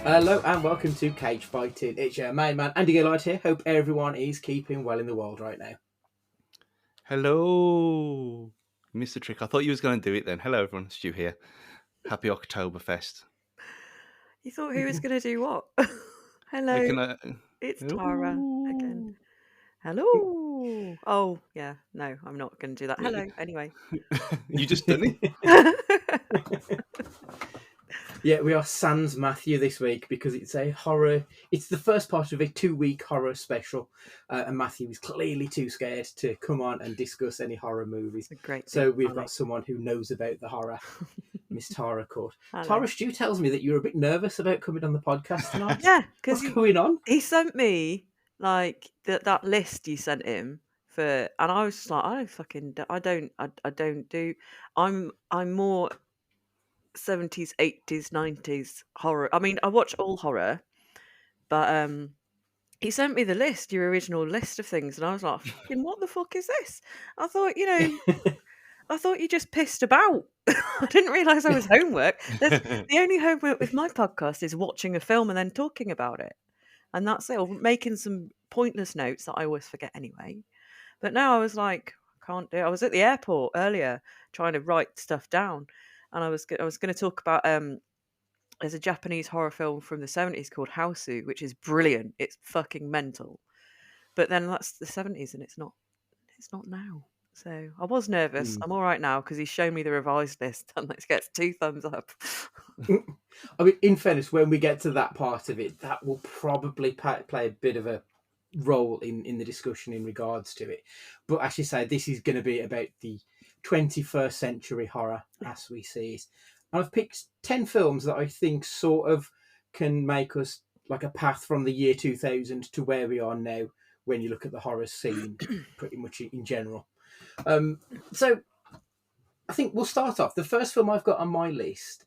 Hello and welcome to Cage Fighting. It's your main man Andy Gillard here. Hope everyone is keeping well in the world right now. Hello, Mr. Trick. I thought you was going to do it then. Hello, everyone. Stu here. Happy Oktoberfest. You thought who was going to do what? Hello, Can I... it's Tara again. Ooh. Hello. Oh, yeah. No, I'm not going to do that. Hello, anyway. You just done it? Yeah, we are sans Matthew this week because it's a horror. It's the first part of a 2-week horror special, and Matthew is clearly too scared to come on and discuss any horror movies. Great. So we've got someone who knows about the horror, Miss Tara Court. Tara, Stu tells me that you're a bit nervous about coming on the podcast tonight. Yeah, because what's going on? He sent me like that list you sent him for, and I was just like, I don't do. I'm more 70s, 80s, 90s horror. I mean, I watch all horror, but he sent me the list, your original list of things, and I was like, fucking, what the fuck is this? I thought, I thought you just pissed about. I didn't realise I was homework. The only homework with my podcast is watching a film and then talking about it. And that's it, or making some pointless notes that I always forget anyway. But now I was like, I can't do it. I was at the airport earlier trying to write stuff down. And I was going to talk about there's a Japanese horror film from the 70s called Houseu, which is brilliant. It's fucking mental. But then that's the 70s and it's not now. So I was nervous. I'm all right now because he's shown me the revised list and it gets 2 thumbs up. I mean, in fairness, when we get to that part of it, that will probably play a bit of a role in the discussion in regards to it. But as you say, this is going to be about the 21st century horror as we see it. And I've picked 10 films that I think sort of can make us like a path from the year 2000 to where we are now when you look at the horror scene pretty much in general. So I think we'll start off. The first film I've got on my list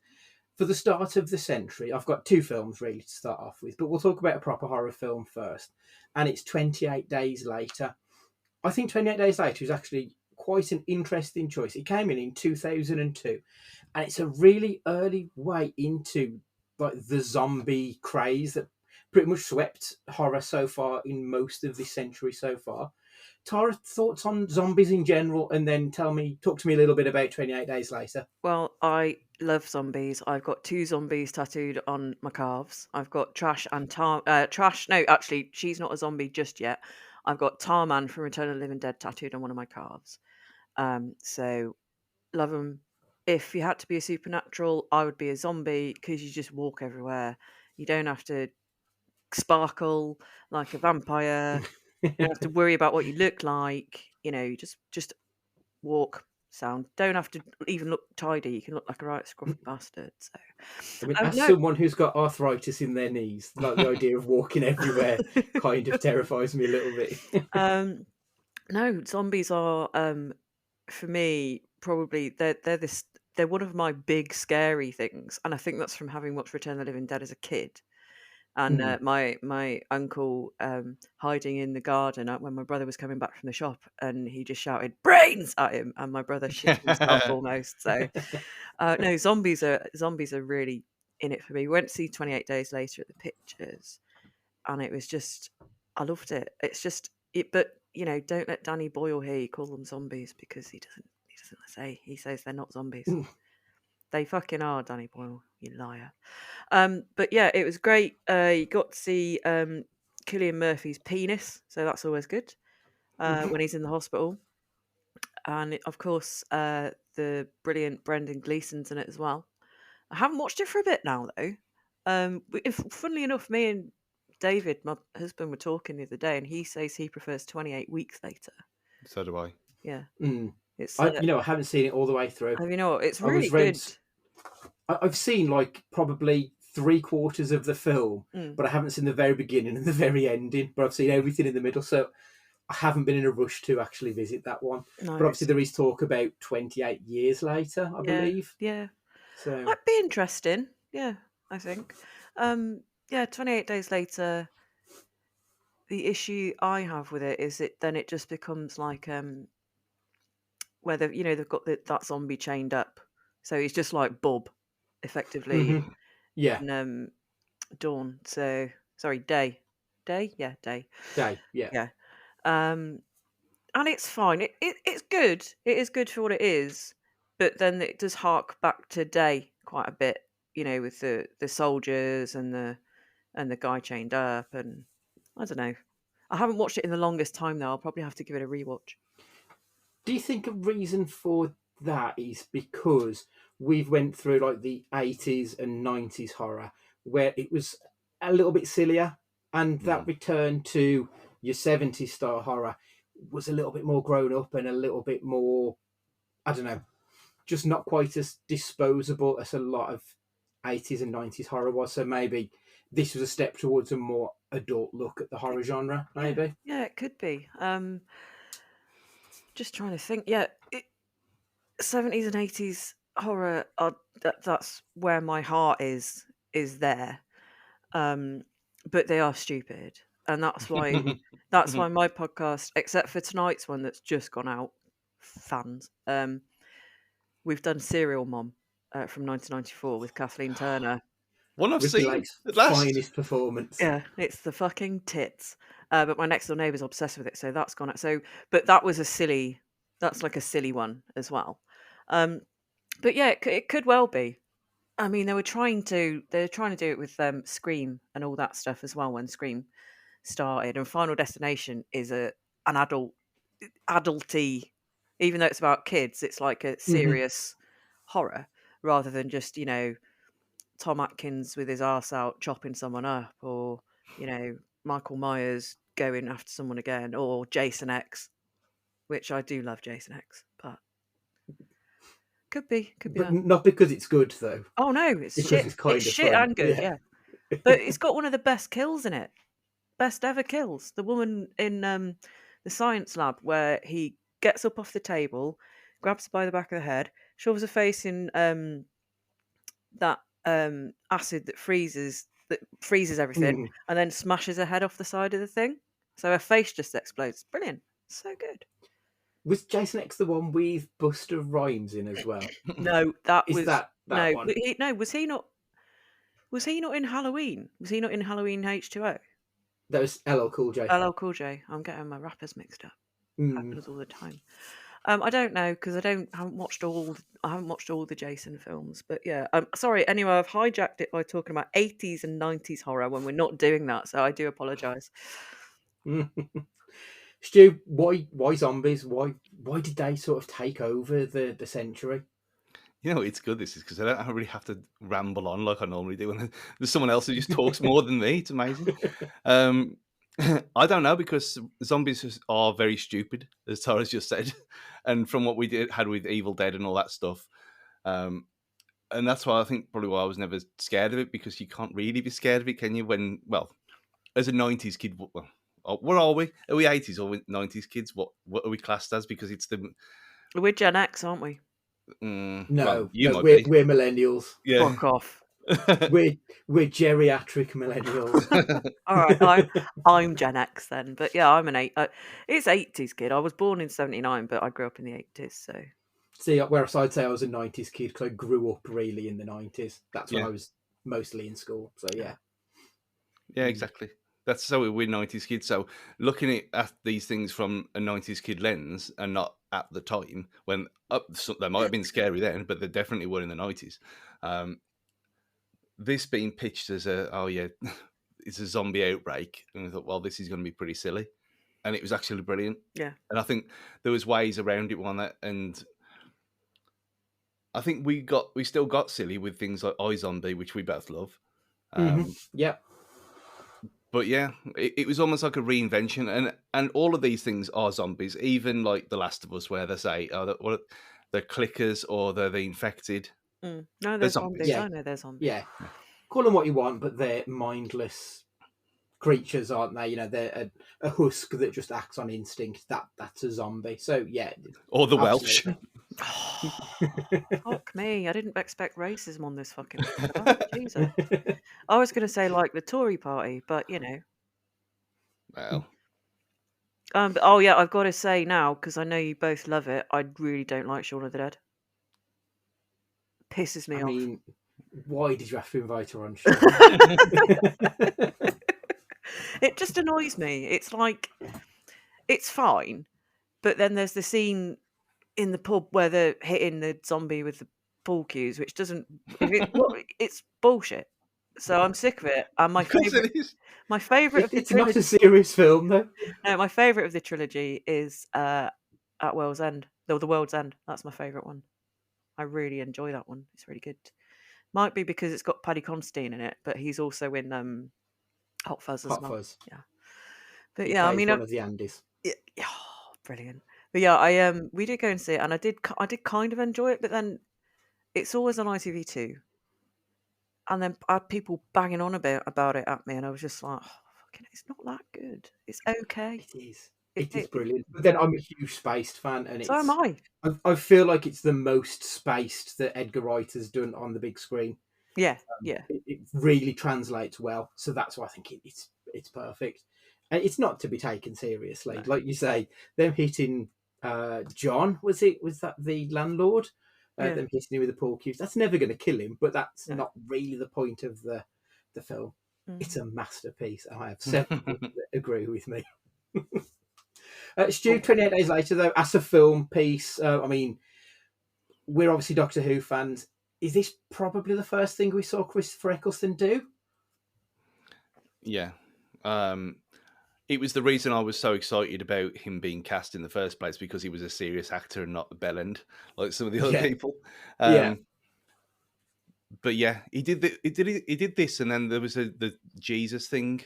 for the start of the century, I've got 2 films really to start off with, but we'll talk about a proper horror film first. And it's 28 Days Later. I think 28 Days Later is actually quite an interesting choice. It came in 2002, and it's a really early way into like the zombie craze that pretty much swept horror so far in most of this century so far. Tara, thoughts on zombies in general, and then talk to me a little bit about 28 Days Later. Well, I love zombies. I've got 2 zombies tattooed on my calves. I've got Trash and Trash. No, actually, she's not a zombie just yet. I've got Tarman from Return of the Living Dead tattooed on one of my calves. So love them. If you had to be a supernatural, I would be a zombie because you just walk everywhere. You don't have to sparkle like a vampire. You don't have to worry about what you look like. You just walk, don't have to even look tidy. You can look like a right scruffy bastard. So, I mean, as someone who's got arthritis in their knees, like the idea of walking everywhere kind of terrifies me a little bit. No, zombies are for me probably they're one of my big scary things, and I think that's from having watched Return of the Living Dead as a kid. And my uncle hiding in the garden when my brother was coming back from the shop, and he just shouted "brains" at him, and my brother shit himself almost. So no, zombies are really in it for me. We went to see 28 Days Later at the Pictures, and it was just, I loved it. It's just it, but don't let Danny Boyle hear you call them zombies, because he doesn't say. He says they're not zombies. They fucking are, Danny Boyle, you liar. But yeah, it was great. You got to see Cillian Murphy's penis, so that's always good when he's in the hospital. And of course, the brilliant Brendan Gleeson's in it as well. I haven't watched it for a bit now, though. Funnily enough, me and David, my husband, were talking the other day, and he says he prefers 28 Weeks Later. So do I. Yeah. It's I haven't seen it all the way through. It's really good. I've seen like probably 3/4 of the film, but I haven't seen the very beginning and the very ending. But I've seen everything in the middle, so I haven't been in a rush to actually visit that one. No, but obviously there is talk about 28 years later, I believe. Yeah. So might be interesting. Yeah, I think. 28 Days Later. The issue I have with it is then it just becomes like where they've got that zombie chained up, so he's just like Bob, effectively. Yeah. And Dawn. So sorry, Day. Day? Yeah, Day. Day, yeah. Yeah. And it's fine. It's good. It is good for what it is. But then it does hark back to Day quite a bit, with the soldiers and the guy chained up, and I don't know. I haven't watched it in the longest time though. I'll probably have to give it a rewatch. Do you think a reason for that is because we've went through like the 80s and 90s horror where it was a little bit sillier, and that return to your 70s style horror was a little bit more grown up and a little bit more, I don't know, just not quite as disposable as a lot of 80s and 90s horror was. So maybe this was a step towards a more adult look at the horror genre, Yeah, maybe. yeah, it could be. Just trying to think. Yeah, 70s and 80s horror that's where my heart is there. But they are stupid, and that's why my podcast, except for tonight's one that's just gone out, fans. We've done Serial Mom from 1994 with Kathleen Turner. One I've Ricky seen Lake's at last. finest performance. Yeah, it's the fucking tits. But my next door neighbour's obsessed with it, so that's gone out. So, but that's like a silly one as well. But yeah, it could well be. I mean, they're trying to do it with Scream and all that stuff as well when Scream started. And Final Destination is an adulty, even though it's about kids, it's like a Mhm. serious horror rather than just Tom Atkins with his arse out chopping someone up, or Michael Myers going after someone again, or Jason X, which I do love Jason X, but could be But that. not because it's good though, Oh no, it's because shit. it's It's kind of shit fun. and good, Yeah. yeah. But it's got one of the best kills in it. Best ever kills. The woman in the science lab where he gets up off the table, grabs her by the back of the head, shoves her face in that acid that freezes everything, Mm. and then smashes her head off the side of the thing. So her face just explodes. Brilliant. So good. Was Jason X the one with Buster Rhymes in as well? No, that Is was that one? Was he not? Was he not in Halloween? Was he not in Halloween H2O? That was LL Cool J. LL Cool J. I'm getting my rappers mixed up. Mm. Happens all the time. I don't know because I haven't watched all the Jason films, but yeah. Sorry. Anyway, I've hijacked it by talking about 80s and 90s horror when we're not doing that, so I do apologise. Stu, why zombies? Why did they sort of take over the century? You know, it's good this is because I don't really have to ramble on like I normally do. And there's someone else who just talks more than me. It's amazing. I don't know because zombies are very stupid, as Tara's just said, and from what we had with Evil Dead and all that stuff, and that's why I think probably why I was never scared of it because you can't really be scared of it, can you? When as a '90s kid, what are we? Are we '80s or '90s kids? What are we classed as? Because it's the We're Gen X, aren't we? well, No, you no, might we're be, we're millennials. yeah. Fuck off. We're geriatric millennials. All right, I'm Gen X then, but yeah, I'm an it's 80s kid. I was born in 79, but I grew up in the 80s, so See, whereas I'd say I was a 90s kid because I grew up really in the 90s. That's when Yeah. I was mostly in school. So yeah. Yeah, Mm. exactly. That's so we're '90s kids. So looking at these things from a '90s kid lens and not at the time when they might have been scary then, but they definitely were in the '90s. This being pitched as it's a zombie outbreak, and I thought, well, this is going to be pretty silly, and it was actually brilliant. yeah. And I think there was ways around it on that, and I think we still got silly with things like iZombie, which we both love. Mm-hmm. Yep. But yeah, it was almost like a reinvention, and all of these things are zombies. Even like The Last of Us, where they say, "Oh, they're clickers or they're the infected." No, They're they're zombies. zombies. Yeah. I know they're zombies. Yeah. Call them what you want, but they're mindless creatures, aren't they? You know, they're a husk that just acts on instinct. That's a zombie. So yeah, Or the Welsh. absolutely. Fuck me! I didn't expect racism on this fucking podcast. Jesus, I was going to say like the Tory party, but Well, oh yeah, I've got to say now because I know you both love it. I really don't like Shaun of the Dead. Pisses me I off. mean, Why did you have to invite her on, Stu? It just annoys me. It's like, it's fine, but then there's the scene in the pub where they're hitting the zombie with the pool cues, which doesn't. It's bullshit. So I'm sick of it. And Of course it is. my favorite of the It's not trilogy. a serious film, though. No, my favorite of the trilogy is At World's End. The World's End. That's my favorite one. I really enjoy that one. It's really good. Might be because it's got Paddy Considine in it, but he's also in Hot Fuzz as Hot well. Fuzz. Yeah, but He yeah, I plays mean, one of the Andys. oh, brilliant. But yeah, we did go and see it, and I did kind of enjoy it, but then it's always on ITV2, and then I had people banging on about it at me, and I was just like, oh, fucking, it's not that good. It's okay. It is. It, It is it, brilliant. But then I'm a huge Spaced fan, and so am I. I feel like it's the most spaced that Edgar Wright has done on the big screen. Yeah. It really translates well, so that's why I think it's perfect. And it's not to be taken seriously, No. like you say. Them hitting John, was that the landlord? Yeah. Them hitting him with the pool cues. That's never going to kill him, but that's No. not really the point of the film. Mm. It's a masterpiece, and I have several people that agree with me. Stu, 28 Days Later, though, as a film piece, I mean, we're obviously Doctor Who fans. Is this probably the first thing we saw Christopher Eccleston do? Yeah. It was the reason I was so excited about him being cast in the first place, because he was a serious actor and not the bellend like some of the other people. Yeah. But yeah, he did this, and then there was the Jesus thing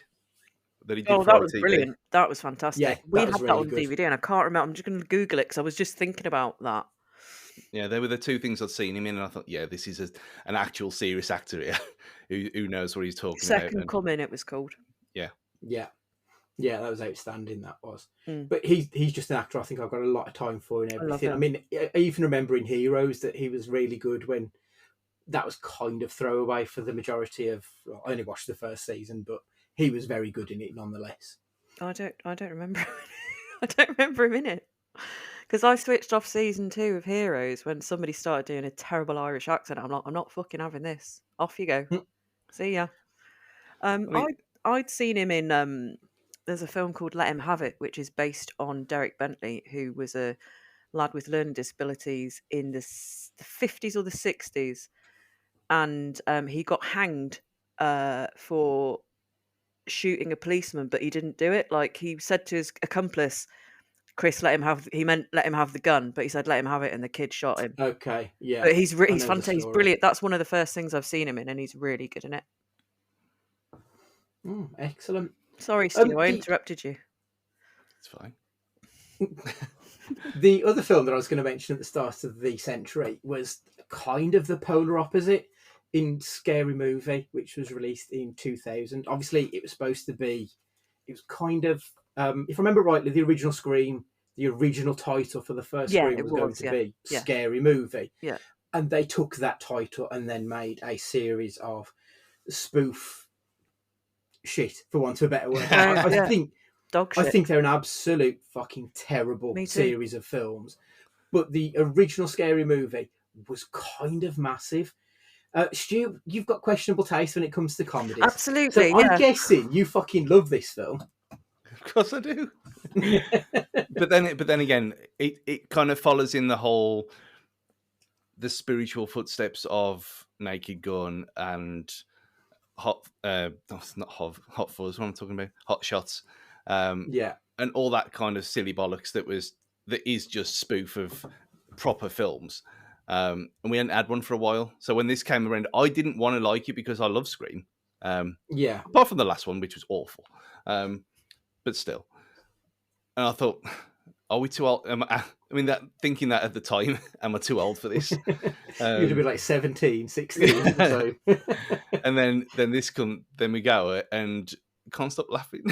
that he did. Oh, for that was ITV. brilliant. That was fantastic. Yeah, we that had was that really on good. DVD, and I can't remember. I'm just going to Google it because I was just thinking about that. Yeah, they were the two things I'd seen him in, and I thought, yeah, this is an actual serious actor here who knows what he's talking about. Second Coming, it was called. Yeah. That was outstanding. That was. Mm. But he's just an actor I think I've got a lot of time for and everything. I mean, I even remember in Heroes that he was really good when that was kind of throwaway for the majority of. Well, I only watched the first season, but he was very good in it nonetheless. I don't remember. I don't remember him in it because I switched off season 2 of Heroes when somebody started doing a terrible Irish accent. I'm like, I'm not fucking having this. Off you go. See ya. I'd seen him in. There's a film called Let Him Have It, which is based on Derek Bentley, who was a lad with learning disabilities in the 50s or the 60s, and he got hanged for shooting a policeman, but he didn't do it. Like, he said to his accomplice, Chris, let him have the gun, but he said let him have it, and the kid shot him. Okay, yeah. But he's fantastic. He's brilliant. That's one of the first things I've seen him in, and he's really good in it. Excellent. Sorry, Stu, I interrupted you. It's fine. The other film that I was going to mention at the start of the century was kind of the polar opposite in Scary Movie, which was released in 2000. Obviously, it was supposed to be, it was kind of, if I remember rightly, the original Scream, the original title for the first Scream was going to be Scary Movie. Yeah. And they took that title and then made a series of spoof shit, for want of a better word. I think they're an absolute fucking terrible series of films. But the original Scary Movie was kind of massive. Stu, you've got questionable taste when it comes to comedies. Absolutely. So I'm guessing you fucking love this film. Of course I do. but then again, it kind of follows in the spiritual footsteps of Naked Gun and Hot Fuzz. What I'm talking about, Hot Shots. And all that kind of silly bollocks that is just spoof of proper films. And we hadn't had one for a while. So when this came around, I didn't want to like it because I love Scream. Apart from the last one, which was awful. But still. And I thought, are we too old? Thinking that at the time, am I too old for this? You'd have been like 17, 16. So. And then then we go and can't stop laughing.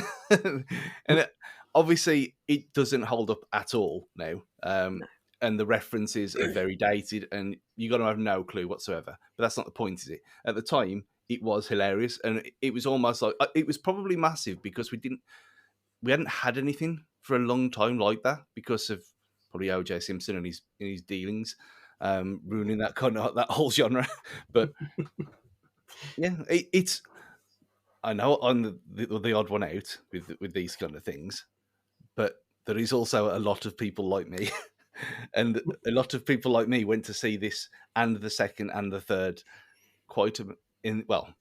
And obviously it doesn't hold up at all now. And the references are very dated and you got to have no clue whatsoever. But that's not the point, is it? At the time, it was hilarious. And it was almost like, it was probably massive because we hadn't had anything for a long time like that because of probably O.J. Simpson and his dealings, ruining that whole genre. But Yeah, it's. I know I'm the odd one out with these kind of things, but there is also a lot of people like me, and a lot of people like me went to see this and the second and the third quite in well.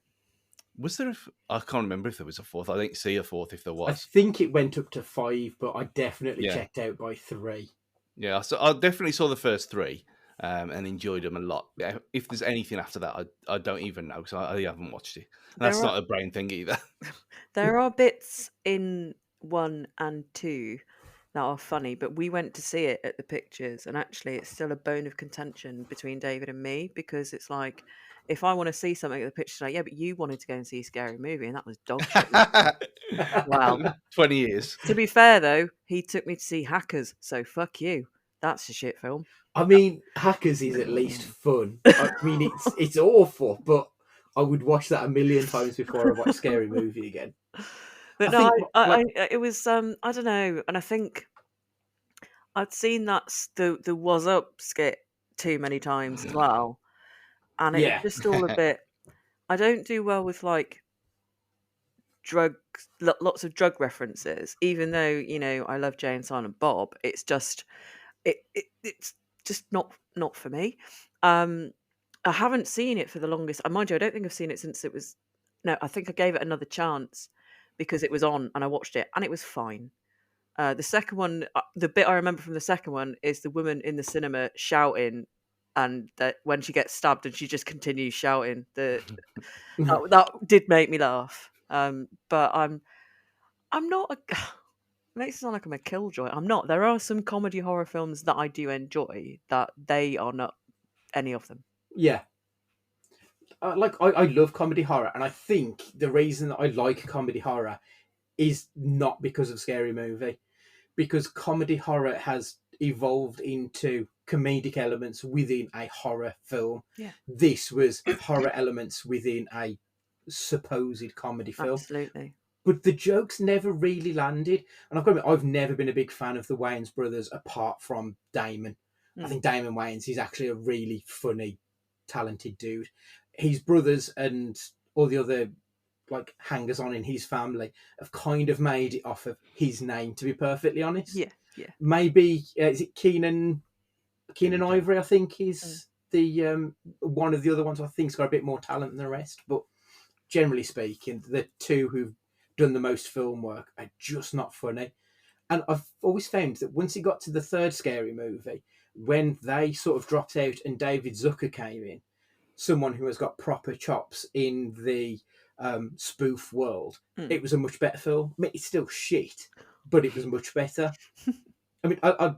Was there? I can't remember if there was a fourth. I didn't see a fourth if there I was. think it went up to 5, but I definitely Yeah, checked out by 3. yeah. So I definitely saw the first three and enjoyed them a lot. Yeah, if there's anything after that, I don't even know because I haven't watched it. And that's There are not a brain thing either. there are bits in 1 and 2 that are funny, but we went to see it at the pictures, and actually it's still a bone of contention between David and me, because it's like, if I want to see something at the pictures, like, yeah, but you wanted to go and see a scary movie, and that was dog shit. Wow. 20 years. To be fair, though, he took me to see Hackers, so fuck you. That's a shit film. I mean, Hackers is at least fun. I mean, it's awful, but I would watch that a million times before I watch Scary Movie again. But I no, think, like, it was I don't know, and I think I'd seen the "Was Up" skit too many times as well, and it was yeah, just all a bit. I don't do well with like drugs, lots of drug references. Even though I love Jay and Silent Bob, it's just it's just not for me. Um, I haven't seen it for the longest. Mind you, I don't think I've seen it since it was. No, I think I gave it another chance because it was on and I watched it and it was fine. The second one, the bit I remember from the second one is the woman in the cinema shouting, and that when she gets stabbed and she just continues shouting. That did make me laugh. But I'm not a. It makes it sound like I'm a killjoy. I'm not. There are some comedy horror films that I do enjoy. That they are not any of them. yeah. I love comedy horror, and I think the reason that I like comedy horror is not because of Scary Movie, because comedy horror has evolved into comedic elements within a horror film. Yeah, This was horror elements within a supposed comedy film, absolutely. but the jokes never really landed. And I've got to admit, I've never been a big fan of the Wayans brothers apart from Damon. I Mm. think Damon Wayans is actually a really funny, talented dude. His brothers and all the other like hangers on in his family have kind of made it off of his name, to be perfectly honest. Yeah, yeah. Maybe is it Keenan Keenan Ivory, I think, Mm. is the one of the other ones I think's got a bit more talent than the rest. But generally speaking, the two who've done the most film work are just not funny. And I've always found that once it got to the third Scary Movie, when they sort of dropped out and David Zucker came in, someone who has got proper chops in the spoof world, Mm. it was a much better film. I mean, it's still shit, but it was much better. I mean, I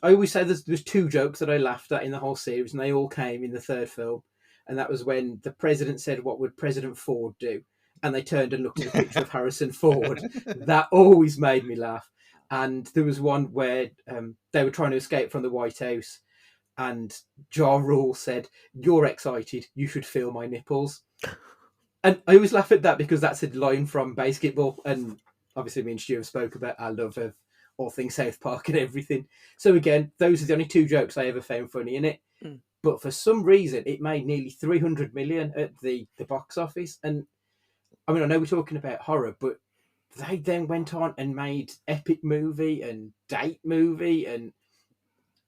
always say there's 2 jokes that I laughed at in the whole series, and they all came in the third film. And that was when the president said, "What would President Ford do?" And they turned and looked at a picture of Harrison Ford. That always made me laugh. And there was one where they were trying to escape from the White House, and Ja Rule said, "You're excited. You should feel my nipples." And I always laugh at that because that's a line from Basketball, and obviously me and Stu have spoke about our love of all things South Park and everything. So again, those are the only 2 jokes I ever found funny in it. Mm. But for some reason, it made nearly 300 million at the box office. And I mean, I know we're talking about horror, but they then went on and made Epic Movie and Date Movie, and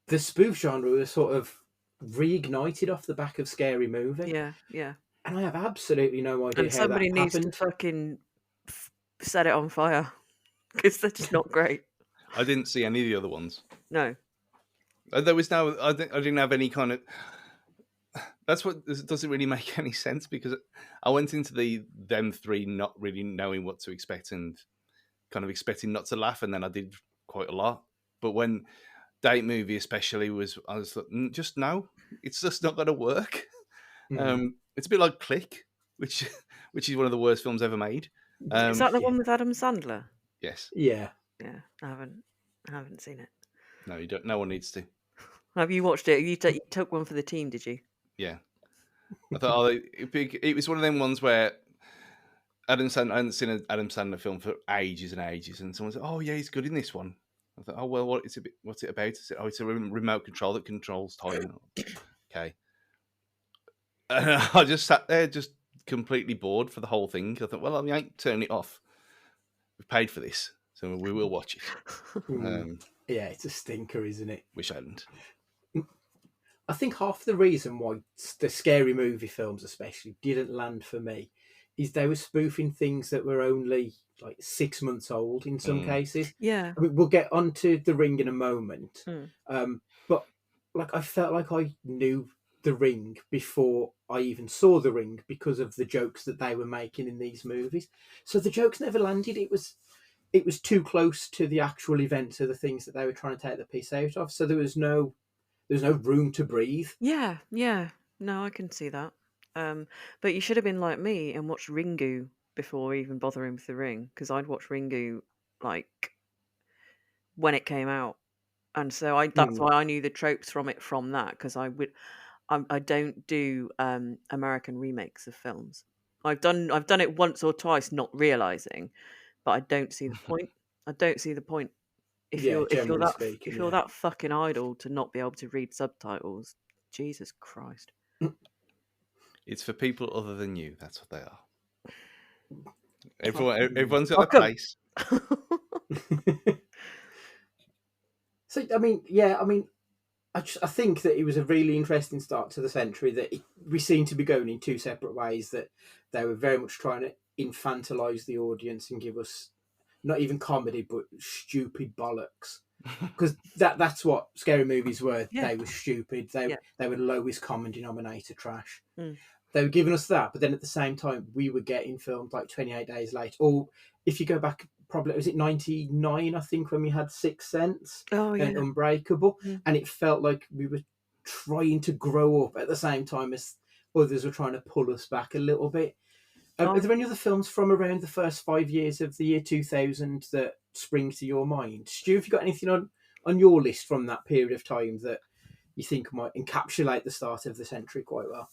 the spoof genre was sort of reignited off the back of Scary Movie. Yeah, yeah. And I have absolutely no idea And how somebody that needs to happened. fucking set it on fire because they're just not great. I didn't see any of the other ones. No. There was no. I didn't have any kind of. That's what doesn't really make any sense because I went into them 3 not really knowing what to expect and kind of expecting not to laugh, and then I did quite a lot. But when Date Movie especially I was like, just no, it's just not going to work. It's a bit like Click, which is one of the worst films ever made. Is that the yeah. one with Adam Sandler? Yes. Yeah. Yeah, I haven't seen it. No, you don't. No one needs to. Have you watched it? You took one for the team, did you? Yeah. I thought it was one of them ones where Adam Sandler. I hadn't seen an Adam Sandler film for ages and ages, and someone said, "Oh yeah, he's good in this one." I thought, "Oh well, what's it about?" I said, "Oh, it's a remote control that controls time." Okay. And I just sat there, just completely bored for the whole thing. I thought, well, I ain't turning it off. We've paid for this, so we will watch it. Yeah, it's a stinker, isn't it? Wish I hadn't. I think half the reason why the scary movie films, especially, didn't land for me is they were spoofing things that were only like 6 months old in some cases. Yeah. I mean, we'll get onto The Ring in a moment, Mm. but like I felt like I knew The Ring before I even saw The Ring because of the jokes that they were making in these movies. So the jokes never landed. It was too close to the actual events of the things that they were trying to take the piss out of. So there was no room to breathe. Yeah, yeah. No, I can see that. But you should have been like me and watched Ringu before even bothering with The Ring, because I'd watched Ringu like when it came out, and so that's why I knew the tropes from it from that, because I don't do American remakes of films. I've done it once or twice, not realizing, but I don't see the point. I don't see the point. Yeah, generally If speaking, you're yeah. that fucking idle to not be able to read subtitles, Jesus Christ. It's for people other than you. That's what they are. Everyone's got Welcome. a place. So I think that it was a really interesting start to the century. That we seem to be going in two separate ways. That they were very much trying to infantilize the audience and give us not even comedy but stupid bollocks. Because that's what scary movies were. Yeah. They were stupid. They were lowest common denominator trash. Mm. They were giving us that, but then at the same time, we were getting films like 28 Days Later. Or if you go back, probably was it 99? I think when we had Sixth Sense Oh yeah. and Unbreakable, Mm. and it felt like we were trying to grow up at the same time as others were trying to pull us back a little bit. Are there any other films from around the first 5 years of the year 2000 that spring to your mind? Stu, have you got anything on your list from that period of time that you think might encapsulate the start of the century quite well?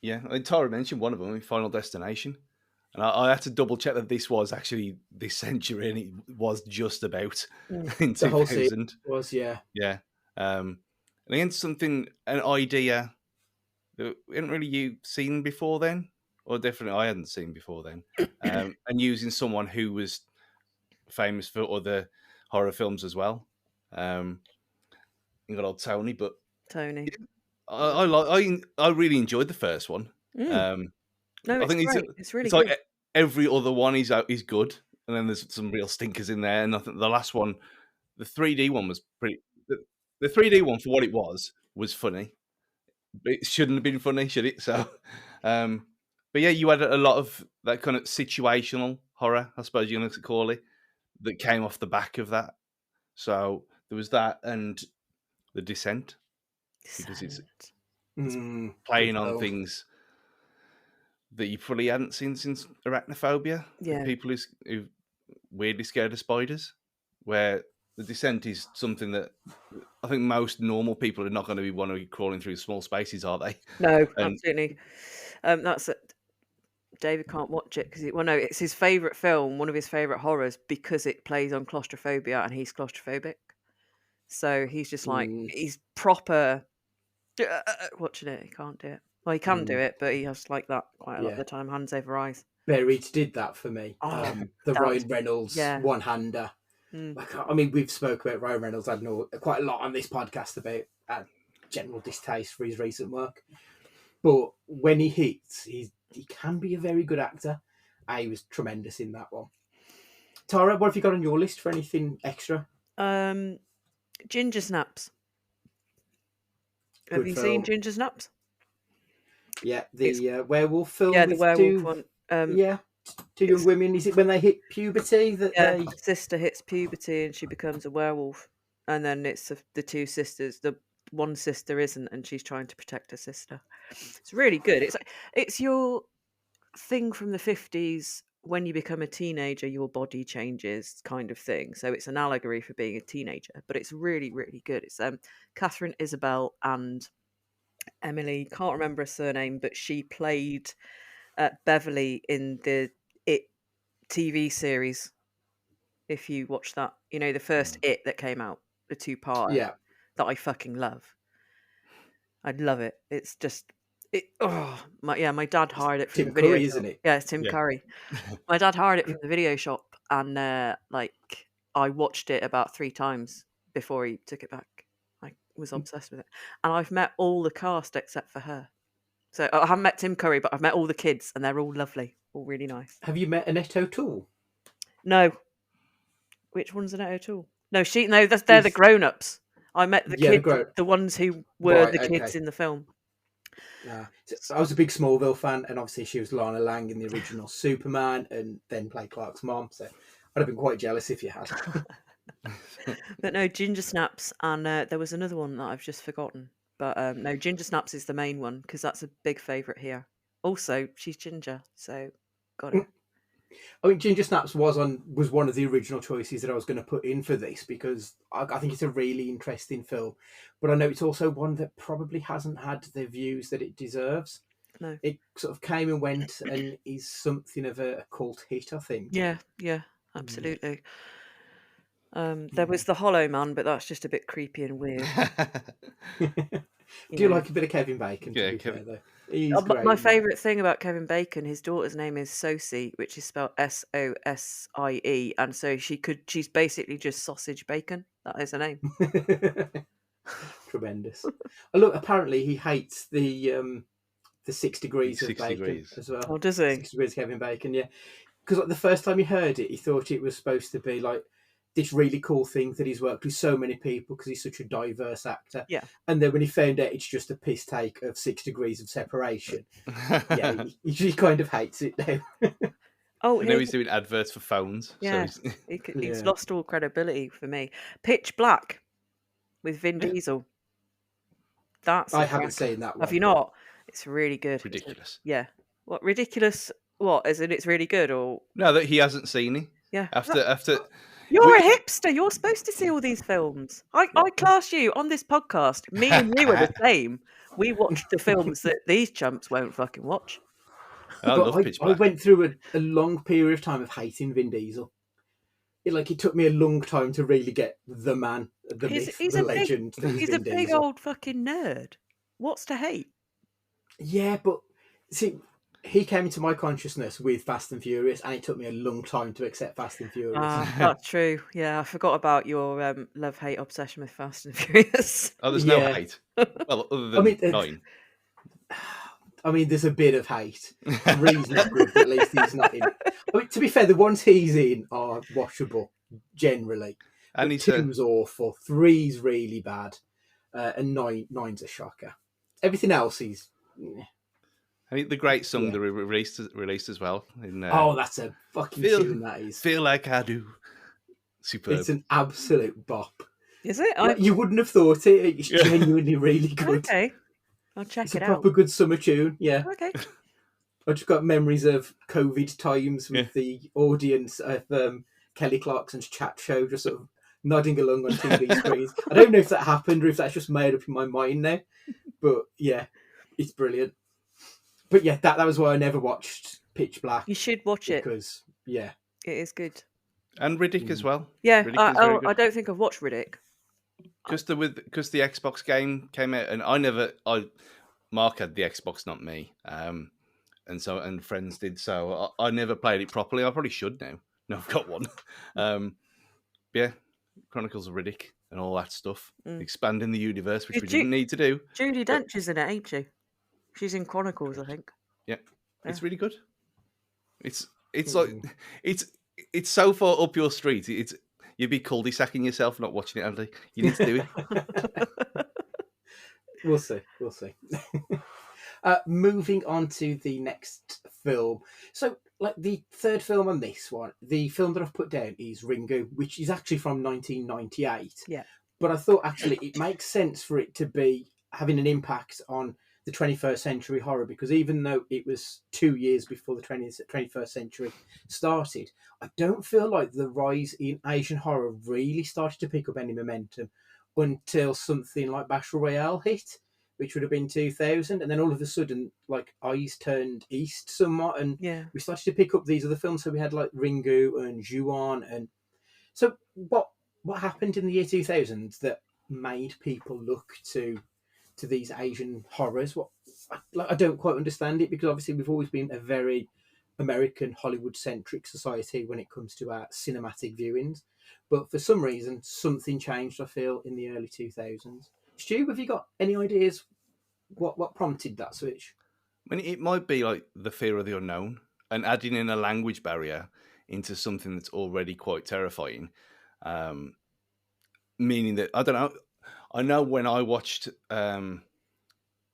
Yeah, I mean, Tara mentioned one of them, Final Destination. And I had to double check that this was actually this century and it was just about in The whole 2000. series was, yeah. Yeah. And again, an idea that we hadn't really seen before then, or definitely I hadn't seen before then. And using someone who was famous for other horror films as well. You got old Tony, but Tony. I really enjoyed the first one. No, I it's think great. It's really it's good. like every other one is good, and then there's some real stinkers in there. And I think the last one, the 3D one, was pretty. The 3D one for what it was funny, but it shouldn't have been funny, should it? So, but yeah, you had a lot of that kind of situational horror, I suppose you're going to call it, that came off the back of that. So there was that and The Descent, because it's playing on things that you probably hadn't seen since Arachnophobia. Yeah. People who weirdly scared of spiders, where The Descent is something that I think most normal people are not going to be want to be crawling through small spaces, are they? No, absolutely. That's it. David can't watch it because it's his favourite film, one of his favourite horrors, because it plays on claustrophobia and he's claustrophobic. So he's just like, he's proper watching it. He can't do it. Well, he can do it, but he has like that quite a lot of the time, hands over eyes. Buried did that for me. The Ryan Reynolds one-hander. Like, I mean, we've spoke about Ryan Reynolds. I know quite a lot on this podcast about general distaste for his recent work. But when he hits, he can be a very good actor. He was tremendous in that one. Tara, what have you got on your list for anything extra? Ginger Snaps. Have you seen Ginger Snaps? Yeah, the werewolf film. Yeah, the werewolf one. Two young women. Is it when they hit puberty that the sister hits puberty and she becomes a werewolf, and then it's the two sisters. The one sister isn't, and she's trying to protect her sister. It's really good. It's your thing from the 50s. When you become a teenager, your body changes, kind of thing. So it's an allegory for being a teenager, but it's really, really good. It's Catherine Isabel and Emily. Can't remember her surname, but she played Beverly in the It TV series. If you watch that, the first It that came out, the 2-part, that I fucking love. I'd love it. It's just My dad hired it from the Tim video Curry, shop. isn't it? Yeah, it's Tim Yeah. Curry. My dad hired it from the video shop, and I watched it about 3 times before he took it back. I was obsessed with it, and I've met all the cast except for her. So I haven't met Tim Curry, but I've met all the kids, and they're all lovely, all really nice. Have you met Annette O'Toole? No, which one's Annette O'Toole? No, they're the grown-ups. I met the Yeah, the kids, grown. the ones who were Right, the okay. kids in the film. So I was a big Smallville fan, and obviously she was Lana Lang in the original Superman, and then played Clark's mom. So I'd have been quite jealous if you had. But no, Ginger Snaps, and there was another one that I've just forgotten. But no, Ginger Snaps is the main one because that's a big favourite here. Also, she's ginger, so got it. I mean, Ginger Snaps was one of the original choices that I was going to put in for this because I think it's a really interesting film, but I know it's also one that probably hasn't had the views that it deserves. No. It sort of came and went and is something of a cult hit, I think. Yeah, absolutely. There was the Hollow Man, but that's just a bit creepy and weird. Do you like a bit of Kevin Bacon? Yeah, To be Kevin. fair, though, he's great. My in that. favourite thing about Kevin Bacon, his daughter's name is Sosie, which is spelled Sosie, and so she's basically just sausage bacon. That is her name. Tremendous. Oh, look, apparently he hates the 6 degrees of 6 bacon degrees. as well. Oh, does he? 6 degrees of Kevin Bacon, yeah. Because like, the first time he heard it, he thought it was supposed to be like this really cool thing that he's worked with so many people because he's such a diverse actor. Yeah. And then when he found out it's just a piss take of 6 degrees of separation, yeah, he kind of hates it now. Oh, I know he's doing adverts for phones. yeah. So he's... He's Yeah. lost all credibility for me. Pitch Black with Vin Diesel. That's I a haven't cracker. seen that one. Have you not? It's really good. ridiculous. Yeah. What ridiculous? What? As in it's really good, or No, that he hasn't seen it. yeah? After You're a hipster. You're supposed to see all these films. I class you on this podcast. Me and you are the same. We watch the films that these chumps won't fucking watch. I love Pitch I Black. went through a long period of time of hating Vin Diesel. It took me a long time to really get the man, the myth, the legend. He's a big old fucking nerd. What's to hate? Yeah, but see, he came into my consciousness with Fast and Furious, and it took me a long time to accept Fast and Furious. That's true. Yeah, I forgot about your love-hate obsession with Fast and Furious. Oh, there's no hate. Well, other than 9. I mean, there's a bit of hate. 3's not good, but at least he's not in. I mean, to be fair, the ones he's in are watchable generally. And 2's awful, 3's really bad, and 9's a shocker. Everything else is. I mean, the great song that we released as well. Oh, that's a fucking tune. That is. Feel Like I Do. Superb. It's an absolute bop. Is it? You wouldn't have thought it. It's genuinely really good. Okay. I'll check it's it a out. proper good summer tune, yeah. Okay. I just got memories of COVID times with the audience of Kelly Clarkson's chat show, just sort of nodding along on TV screens. I don't know if that happened or if that's just made up in my mind now, but yeah, it's brilliant. But yeah, that was why I never watched Pitch Black. You should watch it because it is good. And Riddick as well. Yeah, I don't think I've watched Riddick. Because the Xbox game came out, and Mark had the Xbox, not me, and friends did, so I never played it properly. I probably should now. No, I've got one. Yeah, Chronicles of Riddick and all that stuff, expanding the universe, which we didn't need to do. Judi Dench is in it, ain't she? She's in Chronicles, I think. Yeah, it's really good. It's like it's so far up your street. You'd be cul-de-sacking yourself not watching it, Andy. You need to do it. We'll see. Moving on to the next film. So, like the third film on this one, the film that I've put down is Ringu, which is actually from 1998. Yeah. But I thought actually it makes sense for it to be having an impact on the 21st century horror, because even though it was 2 years before the 21st century started, I don't feel like the rise in Asian horror really started to pick up any momentum until something like Battle Royale hit, which would have been 2000, and then all of a sudden, like, eyes turned east somewhat, and we started to pick up these other films. So we had like Ringu and Ju-on, and so what happened in the year 2000 that made people look to these Asian horrors? I don't quite understand it, because obviously we've always been a very American Hollywood centric society when it comes to our cinematic viewings. But for some reason, something changed, I feel, in the early 2000s. Stu, have you got any ideas what prompted that switch? I mean, it might be like the fear of the unknown and adding in a language barrier into something that's already quite terrifying. Um, Meaning that, I don't know. I know when I watched we're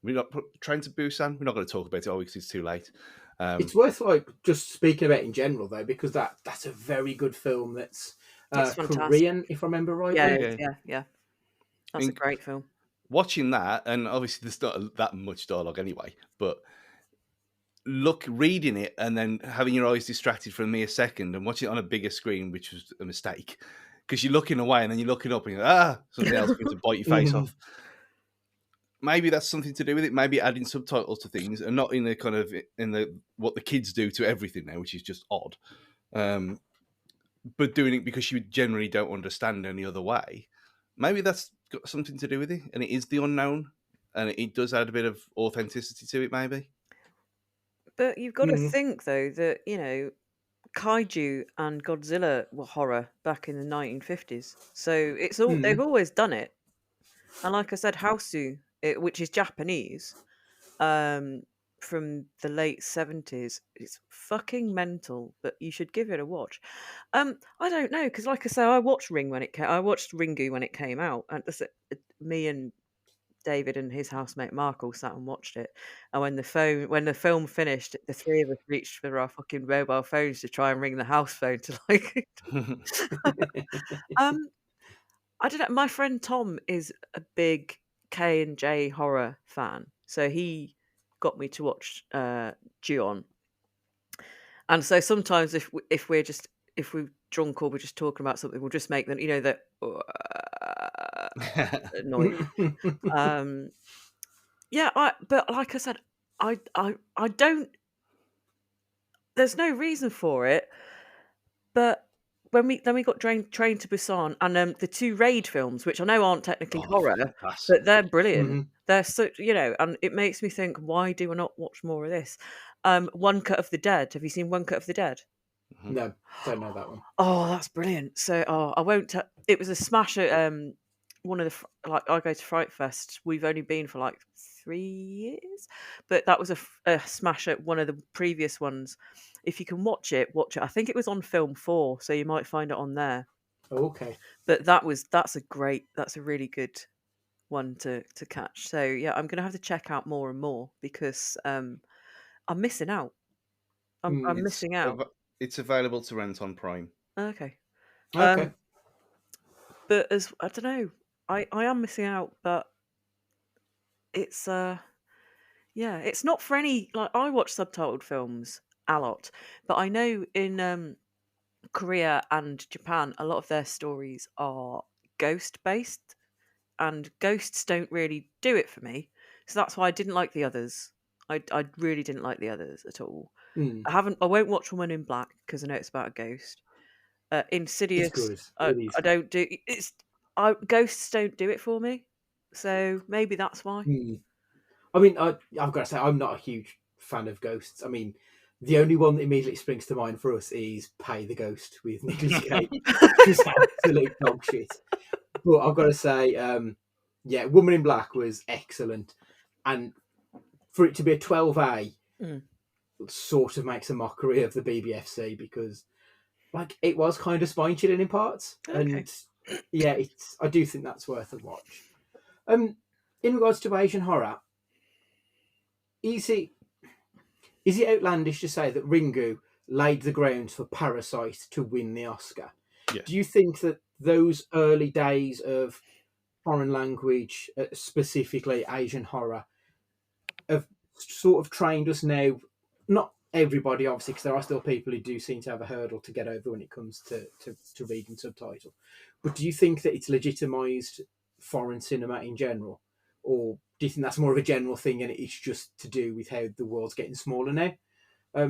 not Train to Busan. We're not going to talk about it all because it's too late. It's worth like just speaking about in general though, because that's a very good film. That's It's fantastic. Korean, if I remember Yeah, rightly. yeah. I That's a mean, great film. watching that, and obviously there's not that much dialogue anyway, but reading it and then having your eyes distracted for a mere second and watching it on a bigger screen, which was a mistake, because you're looking away and then you're looking up and you're something else going to bite your face Mhm. off. Maybe that's something to do with it. Maybe adding subtitles to things and not in the kind of in the what the kids do to everything now, which is just odd. But doing it because you generally don't understand any other way. Maybe that's got something to do with it, and it is the unknown, and it does add a bit of authenticity to it. Maybe. But you've got to Mhm. think though that kaiju and Godzilla were horror back in the 1950s. So it's all they've Mhm. always done it. And like I said, Hausu, which is Japanese, um, from the late 70s, it's fucking mental. But you should give it a watch. I don't know because, like I say, I watched I watched Ringu when it came out, and me and David and his housemate Mark all sat and watched it. And when the film finished, the three of us reached for our fucking mobile phones to try and ring the house phone to like. um, I don't know. My friend Tom is a big K&J horror fan, so he got me to watch Ju-on. And so sometimes if we're just if we're drunk or we're just talking about something, we'll just make them that noise. Um, yeah, but like I said, I don't. There's no reason for it, but we got Train to Busan and the two Raid films, which I know aren't technically Oh, horror, fantastic! but they're brilliant. Mhm. They're so and it makes me think, why do I not watch more of this? One Cut of the Dead. Have you seen One Cut of the Dead? Mhm. No, don't know that one. Oh, that's brilliant. So, I won't. It was a smash at one of the like I go to Fright Fest. We've only been for like 3 years, but that was a smash at one of the previous ones. If you can watch it, watch it. I think it was on Film 4, so you might find it on there. Okay. But that's a really good one to catch. So yeah, I'm gonna have to check out more and more because I'm missing out. I'm Mm. It's missing out. it's available to rent on Prime. Okay. Okay. Um, but as I don't know, I am missing out, but it's yeah, it's not for any like I watch subtitled films a lot, but I know in Korea and Japan a lot of their stories are ghost based, and ghosts don't really do it for me. So that's why I didn't like the others. I really didn't like the others at all. Mm. I won't watch Woman in Black because I know it's about a ghost. It's Insidious, good. It is I good. don't do it's. Ghosts don't do it for me, so maybe that's why. Mm. I mean, I've got to say, I'm not a huge fan of ghosts. I mean, the only one that immediately springs to mind for us is Pay the Ghost with Nicolas Cage, which is absolute dog shit. But I've got to say, yeah, Woman in Black was excellent. And for it to be a 12A, Mm. sort of makes a mockery of the BBFC, because like it was kind of spine chilling in parts. Okay. And yeah, I do think that's worth a watch. Um, in regards to Asian horror, is it outlandish to say that Ringu laid the grounds for Parasite to win the Oscar? Yes. Do you think that those early days of foreign language, specifically Asian horror, have sort of trained us now? Not everybody, obviously, because there are still people who do seem to have a hurdle to get over when it comes to reading subtitle. But do you think that it's legitimised foreign cinema in general? Or do you think that's more of a general thing and it's just to do with how the world's getting smaller now? I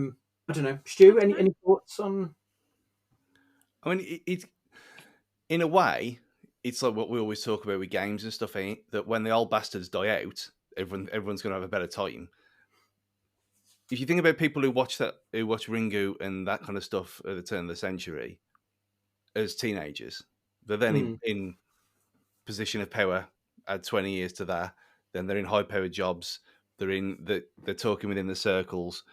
don't know. Stu, any thoughts on? I mean, it's in a way, it's like what we always talk about with games and stuff, ain't it? That when the old bastards die out, everyone's going to have a better time. if you think about people who watch Ringu and that kind of stuff at the turn of the century as teenagers, they're then Mm. in position of power. Add 20 years to that, then they're in high powered jobs. They're talking within the circles.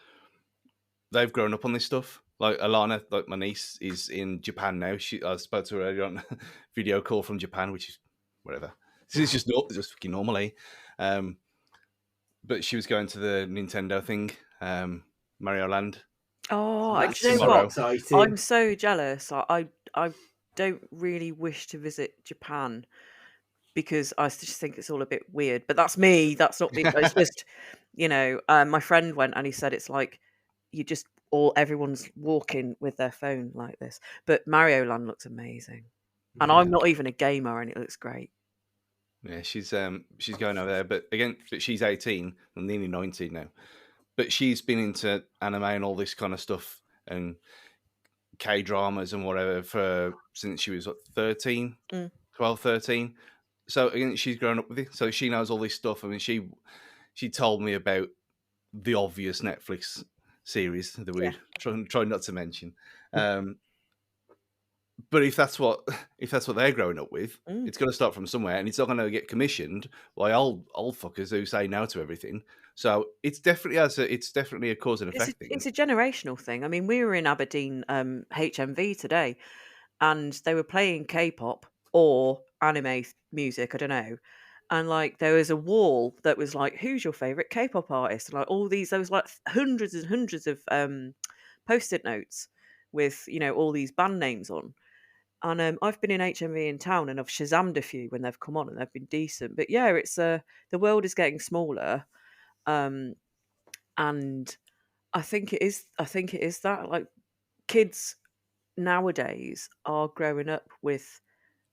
They've grown up on this stuff. Like Alana, like my niece, is in Japan now. I spoke to her earlier on video call from Japan, which is whatever. This is just fucking normal, eh? But she was going to the Nintendo thing, Mario Land Oh, do That's you know so what? tomorrow. I'm exciting. so jealous. I don't really wish to visit Japan because I just think it's all a bit weird. But that's me. That's not me. It's just, my friend went and he said it's like you just everyone's walking with their phone like this. But Mario Land looks amazing, and I'm Yeah. not even a gamer, and it looks great. Yeah, she's going over there, but again, she's 18 and nearly 19 now. But she's been into anime and all this kind of stuff and K dramas and whatever since she was 13, Mm. 12, 13. So again, she's grown up with it, so she knows all this stuff. I mean, she told me about the obvious Netflix series that Yeah. we'd try not to mention. But if that's what they're growing up with, Mm. it's got to start from somewhere, and it's not going to get commissioned by old fuckers who say no to everything. So it's definitely a cause and It's effect thing. it's a generational thing. I mean, we were in Aberdeen HMV today, and they were playing K-pop or anime music. I don't know. And like there was a wall that was like, "Who's your favorite K-pop artist?" And like all these, there was like hundreds and hundreds of post-it notes with all these band names on. And I've been in HMV in town, and I've Shazammed a few when they've come on, and they've been decent. But yeah, it's the world is getting smaller, um, and I think it is. I think it is that like kids nowadays are growing up with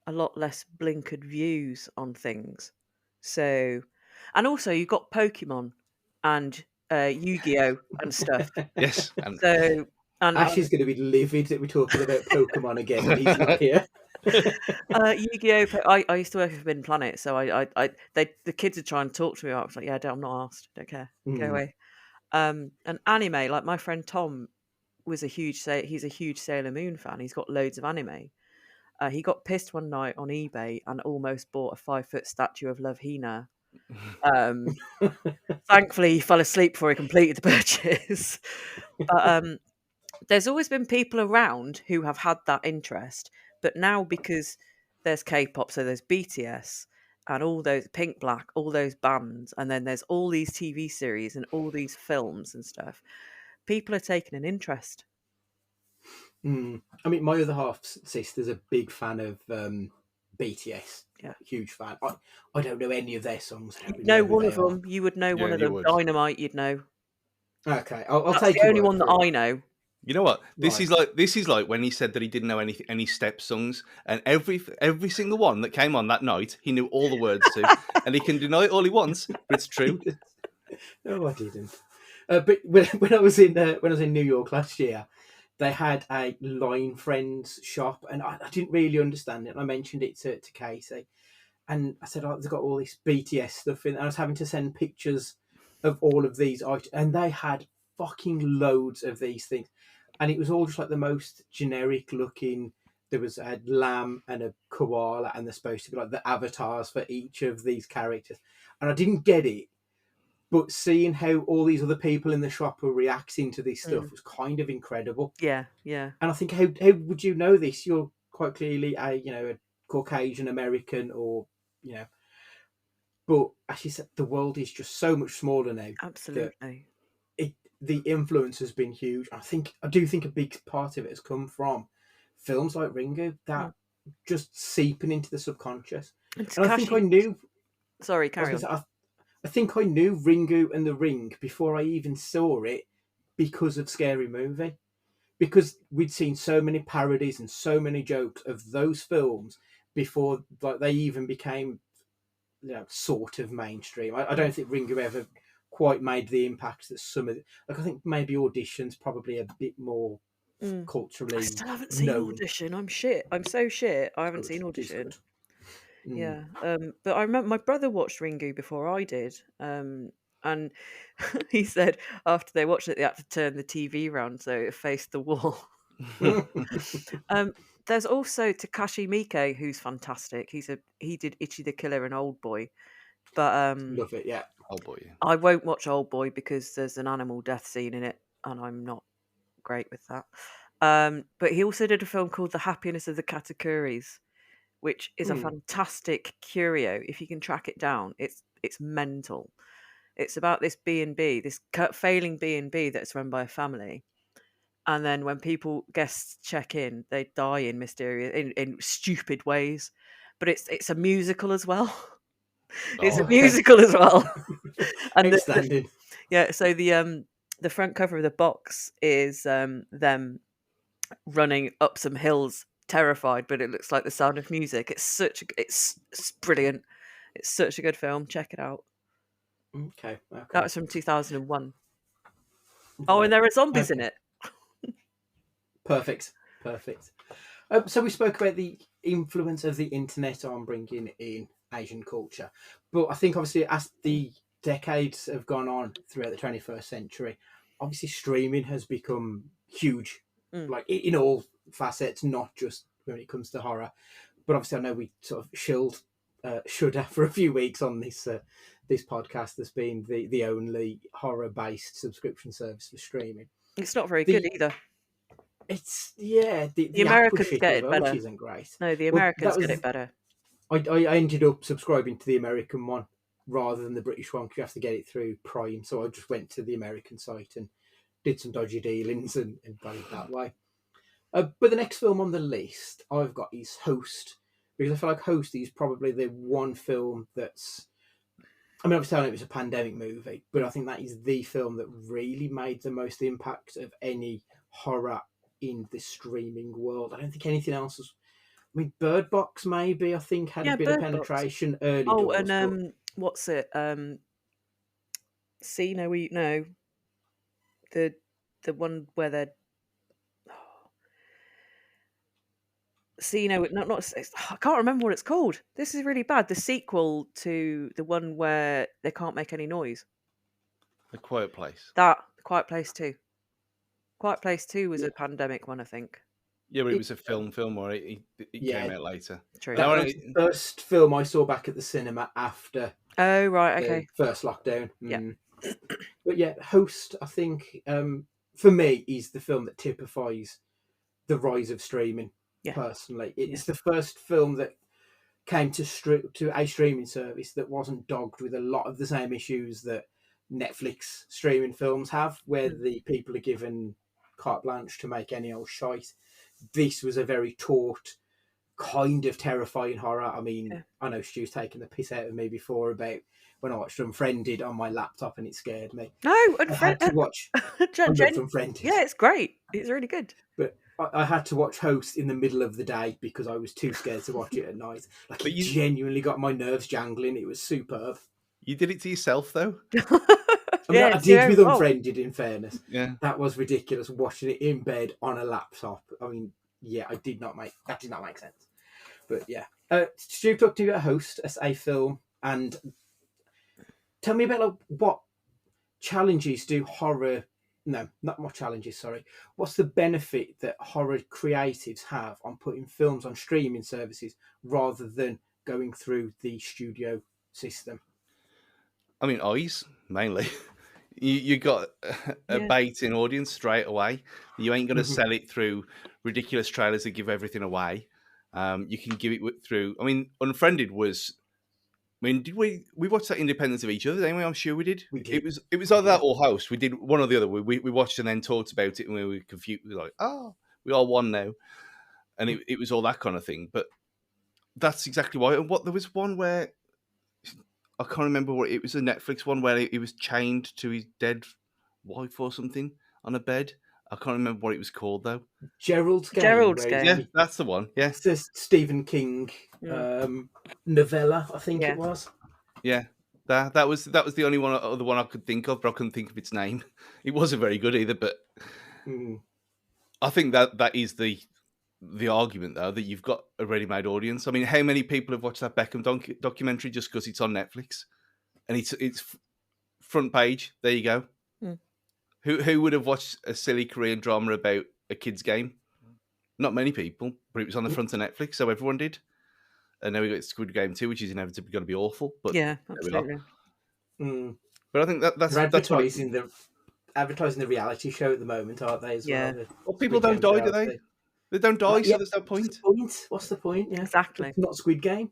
a lot less blinkered views on things. So, and also you've got Pokemon and Yu-Gi-Oh and stuff. Yes, and So, Ash is going to be livid that we're talking about Pokemon again when he's not here. Yu-Gi-Oh! I used to work for Forbidden Planet, so the kids would try and talk to me about it. I was like, yeah, I'm not asked. Don't care. Go Mm. away. And anime, like my friend Tom was he's a huge Sailor Moon fan. He's got loads of anime. He got pissed one night on eBay and almost bought a 5-foot statue of Love Hina. Thankfully, he fell asleep before he completed the purchase. But there's always been people around who have had that interest, but now because there's K-pop, so there's BTS and all those Pink Black, all those bands, and then there's all these TV series and all these films and stuff. People are taking an interest. Mm. I mean, my other half's sister's a big fan of BTS. Yeah. Huge fan. I don't know any of their songs. I don't You'd really know know who one they of are. them. You would know one yeah, of you them. would. Dynamite, you'd know. Okay, I'll That's take the your only word one that for it. I know. You know what? This Right. is like when he said that he didn't know any step songs, and every single one that came on that night, he knew all the words to, and he can deny it all he wants, but it's true. No, I didn't. But when I was in New York last year, they had a Line Friends shop, and I didn't really understand it. And I mentioned it to Casey, and I said, "Oh, they've got all this BTS stuff in." And I was having to send pictures of all of these items, and they had fucking loads of these things, and it was all just like the most generic looking. There was a lamb and a koala, and they're supposed to be like the avatars for each of these characters, and I didn't get it. But seeing how all these other people in the shop were reacting to this stuff Mm. was kind of incredible. Yeah, yeah. And I think how would you know this? You're quite clearly a Caucasian American, or you know. But as you said, the world is just so much smaller now that Absolutely. the influence has been huge. I do think a big part of it has come from films like Ringo Mm. that just seeping into the subconscious. And And I think I Takashi, knew. sorry, I was carry going on. to say I think I knew Ringu and the Ring before I even saw it because of Scary Movie. Because we'd seen so many parodies and so many jokes of those films before like they even became sort of mainstream. I Mm. don't think Ringu ever quite made the impact that some of I think maybe Audition's probably a bit more Mm. I culturally still haven't seen known. Audition. I'm shit. I'm so shit. I It's haven't good. seen It's Audition. good. Mm. Yeah. But I remember my brother watched Ringu before I did. And he said after they watched it, they had to turn the TV round so it faced the wall. There's also Takashi Miike, who's fantastic. He did Ichi the Killer and Old Boy, but Love it, yeah. Oh boy. I won't watch Old Boy because there's an animal death scene in it, and I'm not great with that. But he also did a film called The Happiness of the Katakuris, which is a fantastic curio. If you can track it down, it's mental. It's about this B&B, this failing B&B that's run by a family. And then when guests check in, they die in mysterious, in stupid ways. But it's a musical as well. It's a Oh, Okay. musical as well. And Outstanding. so the front cover of the box is them running up some hills, terrified, but it looks like The Sound of Music. It's brilliant. It's such a good film. Check it out. Okay. That was from 2001. Oh, and there are zombies in Okay. it. Perfect. So we spoke about the influence of the internet on bringing in Asian culture, but I think obviously as the decades have gone on throughout the 21st century, obviously streaming has become huge, like in all facets, not just when it comes to horror. But obviously, I know we sort of shilled Shudder for a few weeks on this podcast as being the only horror based subscription service for streaming. It's not very good either. The The app was Americans shit get as it well, which better. isn't great. No, the Well, Americans get it better. I ended up subscribing to the American one rather than the British one because you have to get it through Prime. So I just went to the American site and did some dodgy dealings and got it that way. But the next film on the list I've got is Host, because I feel like Host is probably the one film that's. I mean, obviously, I know it was a pandemic movie, but I think that is the film that really made the most impact of any horror in the streaming world. I don't think anything else was. I mean, Bird Box maybe I think had a bit of Bird Box. penetration early Oh, doors. and what's it? See, no, the one where they're not. I can't remember what it's called. This is really bad. The sequel to the one where they can't make any noise. A Quiet Place. Quiet Place 2. Quiet Place 2 was Yeah. a pandemic one, I think. Yeah, but it was a film, or it came out later. True. That was the first film I saw back at the cinema after Oh, right, okay. the first lockdown. Yeah. But yeah, Host, I think, for me, is the film that typifies the rise of streaming. Yeah. Personally, it's the first film that came to a streaming service that wasn't dogged with a lot of the same issues that Netflix streaming films have, where the people are given carte blanche to make any old shite. This was a very taut, kind of terrifying horror. I mean, I know Stu's taken the piss out of me before about when I watched Unfriended on my laptop and it scared me. No, I had to watch Unfriended. Yeah, it's great. It's really good. But I had to watch Host in the middle of the day because I was too scared to watch it at night. Like, it genuinely got my nerves jangling. It was superb. You did it to yourself, though. I did with Unfriended, in fairness. Yeah. That was ridiculous, watching it in bed on a laptop. I mean, yeah, that did not make sense. But yeah. Stu talked to you about Host as a film, and tell me about what challenges do horror... No, not more challenges, sorry. What's the benefit that horror creatives have on putting films on streaming services rather than going through the studio system? I mean, eyes, mainly. You got a baiting audience straight away. You ain't going to sell it through ridiculous trailers that give everything away. You can give it through... I mean, Unfriended was... I mean, did we watched that independent of each other? Anyway, I'm sure we did. We did. It was either that or House. We did one or the other. We watched and then talked about it, and we were confused. We were like, oh, we are one now, and it was all that kind of thing. But that's exactly why. And there was one where I can't remember what it was. A Netflix one where he was chained to his dead wife or something on a bed. I can't remember what it was called though. Gerald's Game. Yeah, that's the one. Yeah, it's a Stephen King novella, I think it was. Yeah, that was the only other one I could think of, but I couldn't think of its name. It wasn't very good either, but I think that is the argument though, that you've got a ready-made audience. I mean, how many people have watched that Beckham documentary just because it's on Netflix, and it's front page. There you go. Mm. Who would have watched a silly Korean drama about a kids' game? Not many people, but it was on the front of Netflix, so everyone did. And now we got Squid Game 2, which is inevitably going to be awful. But Yeah, there we are. absolutely. But I think They're that's right. advertising the reality show at the moment, aren't they? As Yeah. well. Well, people don't die, do they? They don't die, so there's no point. What's the point? Yeah, Exactly. It's not Squid Game.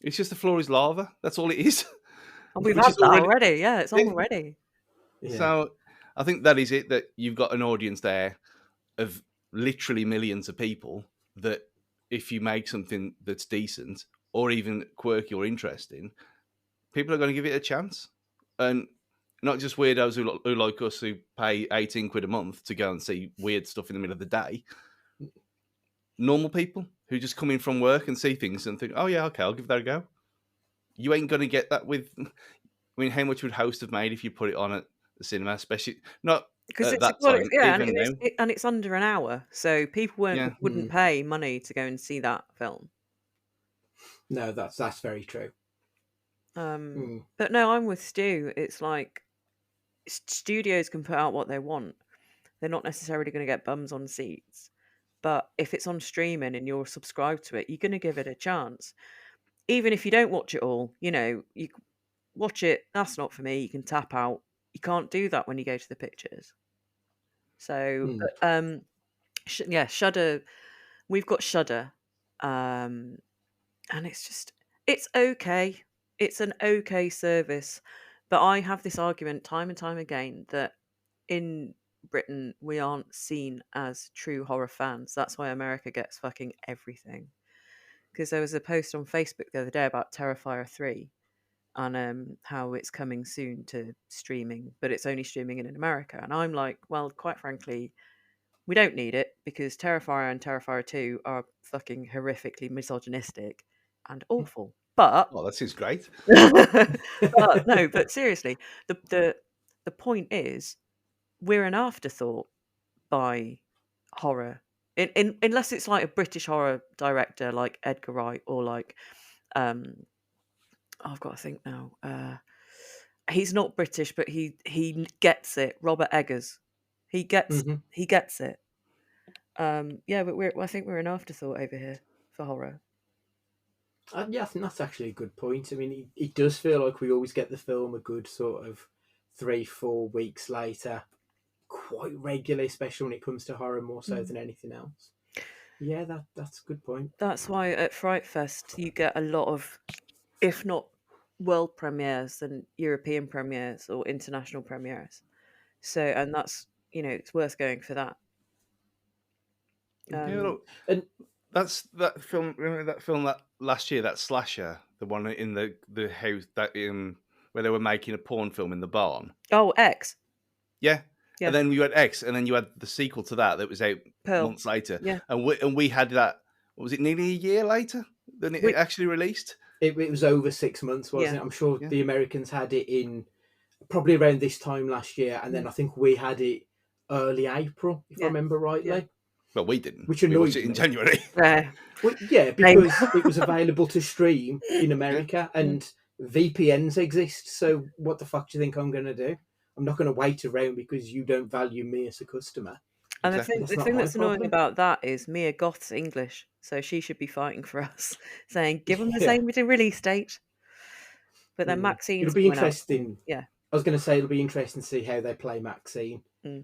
It's just the floor is lava. That's all it is. And we've Which had is that already. Yeah, it's on Yeah. already. Yeah. So I think that is it, that you've got an audience there of literally millions of people that if you make something that's decent or even quirky or interesting, people are going to give it a chance. And not just weirdos who like us who pay 18 quid a month to go and see weird stuff in the middle of the day. Normal people who just come in from work and see things and think, oh yeah, okay, I'll give that a go. You ain't going to get that with... I mean, how much would Host have made if you put it on at the cinema, especially not Because at that time, even now. and it's under an hour, so people wouldn't pay money to go and see that film. No, that's very true. But no, I'm with Stu. It's like studios can put out what they want. They're not necessarily going to get bums on seats. But if it's on streaming and you're subscribed to it, you're going to give it a chance. Even if you don't watch it all, you watch it. That's not for me. You can tap out. You can't do that when you go to the pictures. So, Shudder. We've got Shudder, and it's okay. It's an okay service, but I have this argument time and time again that in Britain we aren't seen as true horror fans. That's why America gets fucking everything. Because there was a post on Facebook the other day about Terrifier 3 and how it's coming soon to streaming, but it's only streaming in America. And I'm like, well, quite frankly, we don't need it because Terrifier and Terrifier 2 are fucking horrifically misogynistic and awful. But that seems great. but seriously, the point is we're an afterthought by horror. Unless it's like a British horror director like Edgar Wright or like I've got to think now. He's not British, but he gets it. Robert Eggers, he gets it. But I think we're an afterthought over here for horror. Yeah, I think that's actually a good point. I mean, it does feel like we always get the film a good sort of 3-4 weeks later, quite regularly, especially when it comes to horror, more so than anything else. Yeah, that's a good point. That's why at Fright Fest you get a lot of, if not world premieres, then European premieres or international premieres. So, and that's, it's worth going for that. And that's that film. Remember that film that last year, that slasher, the one in the house that where they were making a porn film in the barn. Oh, X. Yeah. And then you had X, and then you had the sequel to that was out months later. Yeah. And we had that. What was it? Nearly a year later than it actually released. It was over 6 months, wasn't it? I'm sure the Americans had it in probably around this time last year, and then I think we had it early April, if I remember rightly. Yeah. Well, we didn't. Which annoyed we watched it in January. Well, yeah, because it was available to stream in America, and VPNs exist. So what the fuck do you think I'm going to do? I'm not going to wait around because you don't value me as a customer. And the thing that's annoying about that is Mia Goth's English, so she should be fighting for us, saying give them the same release date. But then Maxine's it'll be interesting. Yeah, I was going to say it'll be interesting to see how they play Maxine,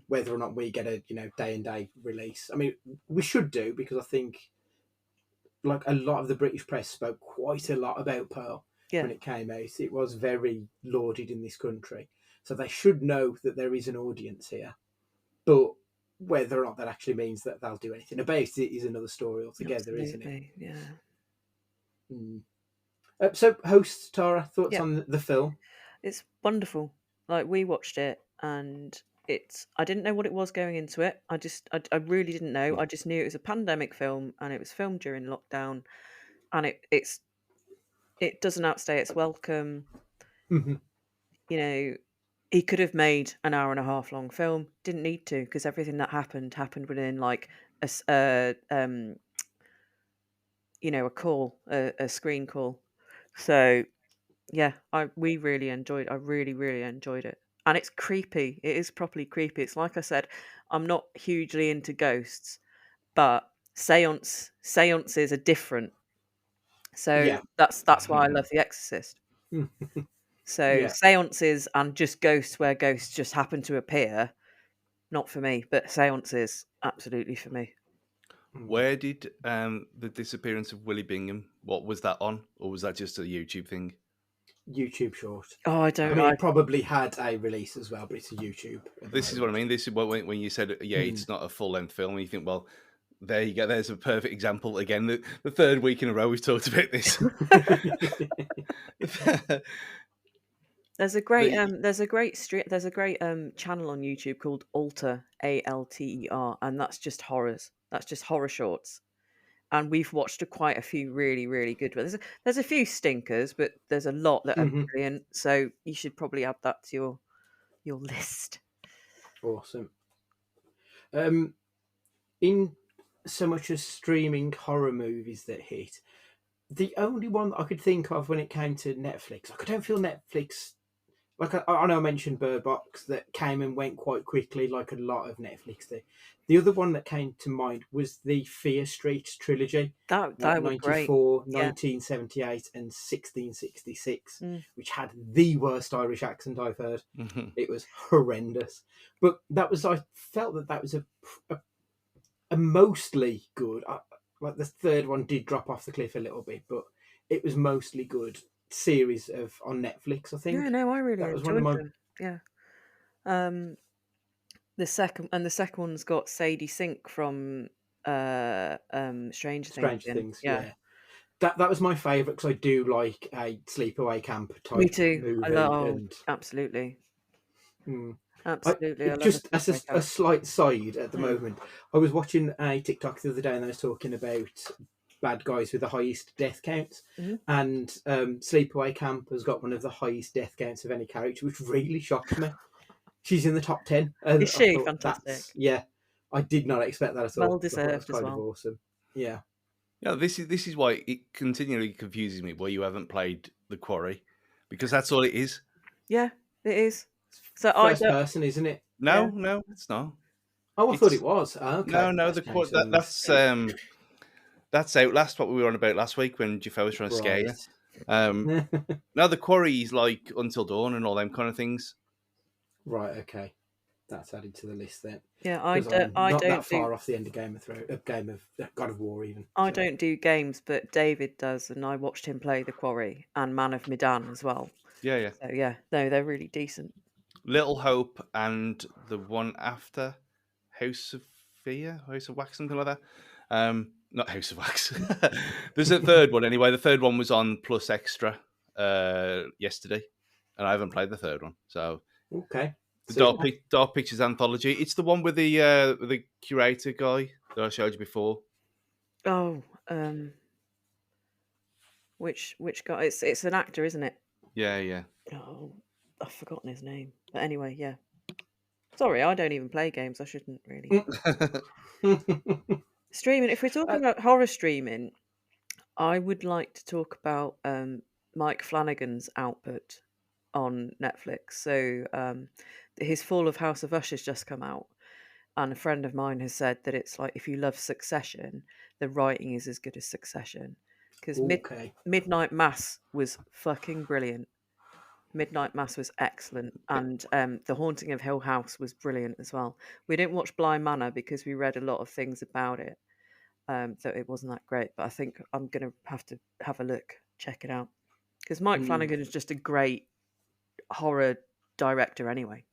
whether or not we get a day and day release. I mean, we should do, because I think like a lot of the British press spoke quite a lot about Pearl when it came out. It was very lauded in this country, so they should know that there is an audience here. But whether or not that actually means that they'll do anything about it is another story altogether, isn't it? Yeah. So, host Tara, thoughts on the film? It's wonderful. Like, we watched it, and I didn't know what it was going into it. I really didn't know. I just knew it was a pandemic film, and it was filmed during lockdown, and it doesn't outstay its welcome. He could have made an hour and a half long film. Didn't need to, because everything that happened within like a call, a screen call. So Yeah, we really enjoyed. I really, really enjoyed it, and it's creepy. It is properly creepy. It's like I said, I'm not hugely into ghosts, but seances are different. So Yeah. that's why I love The Exorcist. So Yeah. seances and just ghosts where ghosts just happen to appear, not for me. But seances, absolutely for me. Where did the disappearance of Willie Bingham? What was that on, or was that just a YouTube thing? YouTube short. Oh, I I don't. mean, I it probably had a release as well, but it's a YouTube at the This is what I moment. mean. This is what when you said, yeah, it's not a full length film. And you think, well, there you go. There's a perfect example. Again, the third week in a row we've talked about this. The- there's a great channel on YouTube called Alter, Alter, and that's just horrors. That's just horror shorts. And we've watched quite a few really, really good ones. There's a few stinkers, but there's a lot that are Mhm. brilliant. So you should probably add that to your list. Awesome. In so much as streaming horror movies that hit, the only one that I could think of when it came to Netflix, like I don't feel Netflix. Like I know I mentioned Bird Box that came and went quite quickly, like a lot of Netflix did. The other one that came to mind was the Fear Street trilogy, That were great. 94, Yeah. 1978, and 1666, Mm. which had the worst Irish accent I've heard. Mhm. It was horrendous. But that was, I felt that that was a mostly good. Like the third one did drop off the cliff a little bit, but it was mostly good series of on Netflix. I Yeah, think no, I really that was one of enjoyed my them. Yeah. Um, the second one's got Sadie Sink from Stranger Things Strange in. Things. Yeah. Yeah, that was my favourite because I do like a sleepaway camp Me type too. I movie, love and absolutely. mm, Absolutely. I love a just as sleepaway a camp. slight side at the Mm. moment, I was watching a TikTok the other day and I was talking about bad guys with the highest death counts, Mhm. and Sleepaway Camp has got one of the highest death counts of any character, which really shocked me. She's in the top 10, and Is I she thought fantastic? that's yeah, I did not expect that at Well all. So I thought that's deserved as kind of well. awesome. Yeah. Yeah, this is why it continually confuses me why you haven't played The Quarry, because that's all it is. Yeah, it is. So I First don't. person, isn't it? Yeah. No, it's not. Oh, I thought it It's was. Oh, okay, no, that's changed things. that's Outlast. What we were on about last week when Jaffa was trying to scare you. Right. Um, now The Quarry is like Until Dawn and all them kind of things. Right. Okay. That's added to the list then, Yeah, because I'm I not that don't do far off the end of Game of God of War even. I So don't do games, but David does, and I watched him play The Quarry and Man of Medan as well. Yeah, yeah. So yeah, no, they're really decent. Little Hope and the one after House of Fear, House of Wax, something like that. Not House of Wax. There's a third one anyway. The third one was on Plus Extra yesterday, and I haven't played the third one. So okay, the super. Dark Pictures anthology. It's the one with the curator guy that I showed you before. Oh, which guy? It's an actor, isn't it? Yeah, yeah. Oh, I've forgotten his name. But anyway, yeah. Sorry, I don't even play games. I shouldn't really. Streaming. If we're talking about horror streaming, I would like to talk about Mike Flanagan's output on Netflix. So his Fall of House of Usher has just come out, and a friend of mine has said that it's like if you love Succession, the writing is as good as Succession. Because Okay. Midnight Mass was fucking brilliant. Midnight Mass was excellent, and The Haunting of Hill House was brilliant as well. We didn't watch Bly Manor because we read a lot of things about it, that it wasn't that great. But I think I'm gonna have to have a look, check it out, because Mike Mm. Flanagan is just a great horror director anyway.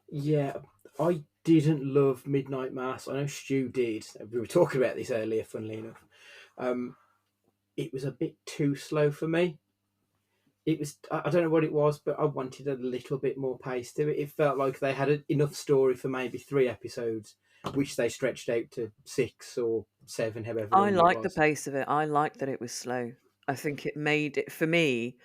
Yeah, I didn't love Midnight Mass. I know Stu did. We were talking about this earlier, funnily enough. Um, it was a bit too slow for me. It was, I don't know what it was, but I wanted a little bit more pace to it. It felt like they had enough story for maybe 3 episodes, which they stretched out to 6 or 7, however I long it like the was. pace of it. I like that it was slow. I think it made it for me.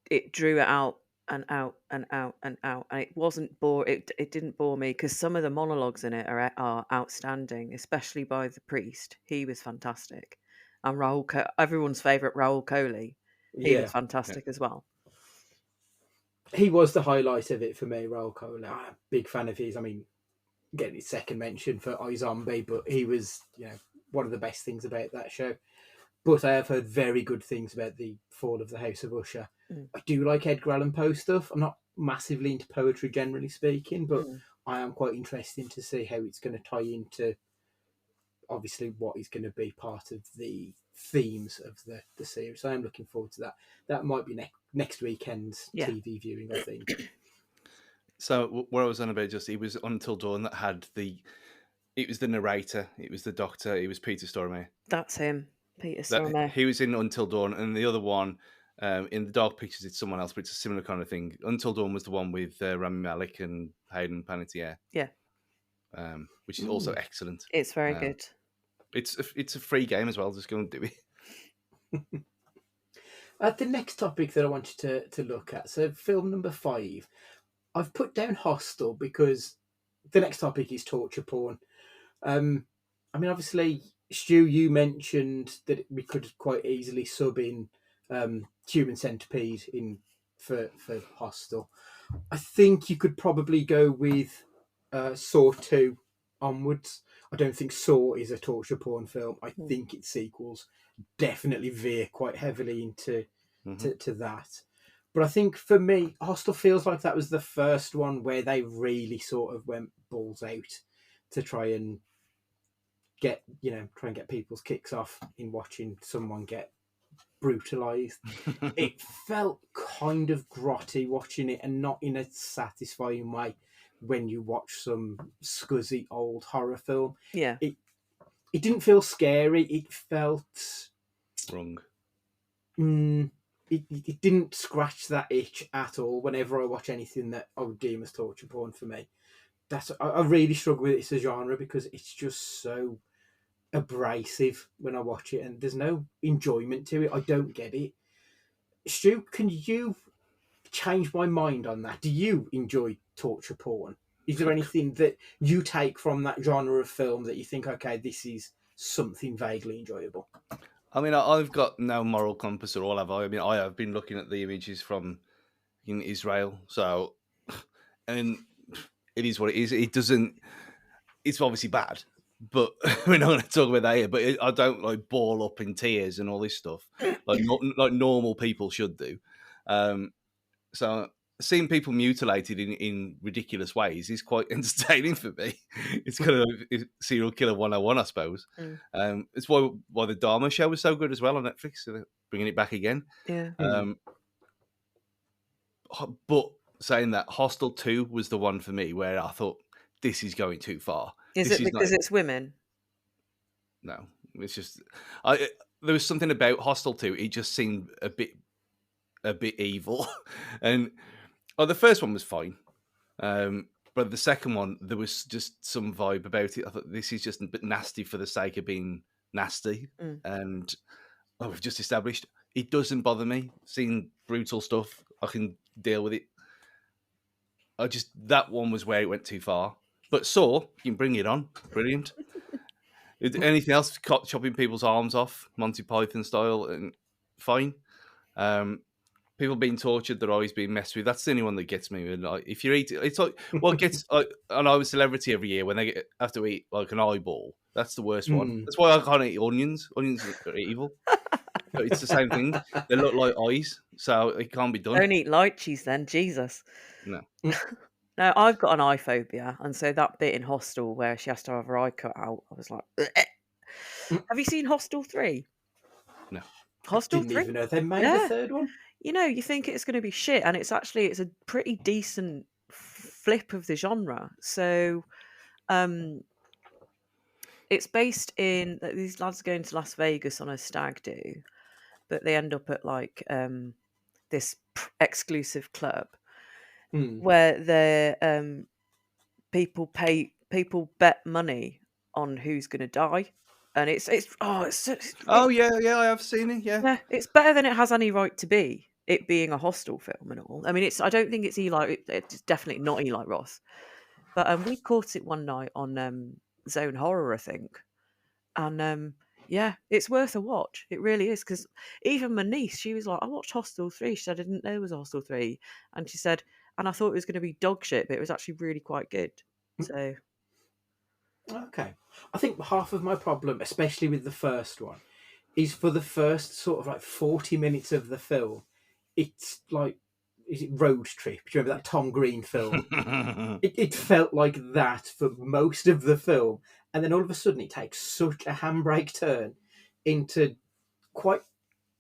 It drew it out and out and out and out, and it wasn't bore. It didn't bore me because some of the monologues in it are outstanding, especially by the priest. He was fantastic, and everyone's favorite Raoul Coley. He was Yeah, fantastic as well. he was the highlight of it for me. Raoul Cole, I'm a big fan of his. I mean, getting his second mention for iZombie, but he was, one of the best things about that show. But I have heard very good things about the Fall of the House of Usher. Mm. I do like Edgar Allan Poe stuff. I'm not massively into poetry, generally speaking, but Mm. I am quite interested to see how it's going to tie into, obviously, what is going to be part of the themes of the series. So I am looking forward to that. That might be next weekend's Yeah. TV viewing, I think. So what I was on about, just it was Until Dawn that had it was the narrator, it was the doctor, it was Peter Stormare. That's him, Peter That Stormare. he was in Until Dawn, and the other one in the Dark Pictures, it's someone else, but it's a similar kind of thing. Until Dawn was the one with Rami Malek and Hayden Panettiere, Yeah, which is also excellent. it's very good. It's a free game as well. Just go and do it. The next topic that I wanted to look at, so film number 5, I've put down Hostel because the next topic is torture porn. I mean, obviously, Stu, you mentioned that we could quite easily sub in Human Centipede in for Hostel. I think you could probably go with Saw 2 onwards. I don't think Saw is a torture porn film. I think its sequels definitely veer quite heavily into to that. But I think for me, Hostel feels like that was the first one where they really sort of went balls out to try and get people's kicks off in watching someone get brutalized. It felt kind of grotty watching it, and not in a satisfying way when you watch some scuzzy old horror film. Yeah. It didn't feel scary. It felt Wrong. It didn't scratch that itch at all. Whenever I watch anything that I would deem as torture porn for me, I really struggle with it as a genre because it's just so abrasive when I watch it, and there's no enjoyment to it. I don't get it. Stu, can you change my mind on that? Do you enjoy torture porn? Is there anything that you take from that genre of film that you think, okay, this is something vaguely enjoyable? I mean, I've got no moral compass at all, have I? I mean, I have been looking at the images from in Israel, so and it is what it is. It doesn't. It's obviously bad, but we're not going to talk about that here. But I don't like ball up in tears and all this stuff like normal people should do. So seeing people mutilated in ridiculous ways is quite entertaining for me. It's kind of serial killer 101, I suppose. It's why the Dharma show was so good as well on Netflix, so bringing it back again. Yeah. But saying that, Hostel 2 was the one for me where I thought, this is going too far. Is This it because it's women? No, it's just there was something about Hostel 2. It just seemed a bit evil, and the first one was fine, but the second one there was just some vibe about it. I thought this is just a bit nasty for the sake of being nasty, and we've just established it doesn't bother me seeing brutal stuff. I can deal with it. That one was where it went too far. But Saw, you can bring it on. Brilliant. Anything else? Chopping people's arms off, Monty Python style, and fine. People being tortured, their eyes being messed with. That's the only one that gets me. And like, if you eat, it's like what gets. And I'm a Celebrity every year when they have to eat like an eyeball. That's the worst one. That's why I can't eat onions. Onions are evil. But it's the same thing. They look like eyes, so it can't be done. Don't eat lychees then, Jesus. No. No, I've got an eye phobia, and so that bit in Hostel where she has to have her eye cut out, I was like, ugh. Have you seen Hostel 3? No. Hostel Didn't 3? even know they made a third one. You know, you think it's going to be shit, and it's a pretty decent flip of the genre. So, it's based in these lads are going to Las Vegas on a stag do, but they end up at like this exclusive club where the people bet money on who's going to die, and it's Oh yeah, I have seen it. Yeah, it's better than it has any right to be. It being a Hostel film and all. I mean, I don't think it's Eli. It's definitely not Eli Roth, but we caught it one night on Zone Horror, I think, and Yeah, it's worth a watch. It really is, because even my niece, she was like, "I watched Hostel 3." She said, "I didn't know it was Hostel 3." And she said, "And I thought it was going to be dog shit, but it was actually really quite good." So, Okay. I think half of my problem, especially with the first one, is for the first sort of like 40 minutes of the film, it's like, is it Road Trip? Do you remember that Tom Green film? It felt like that for most of the film. And then all of a sudden it takes such a handbrake turn into quite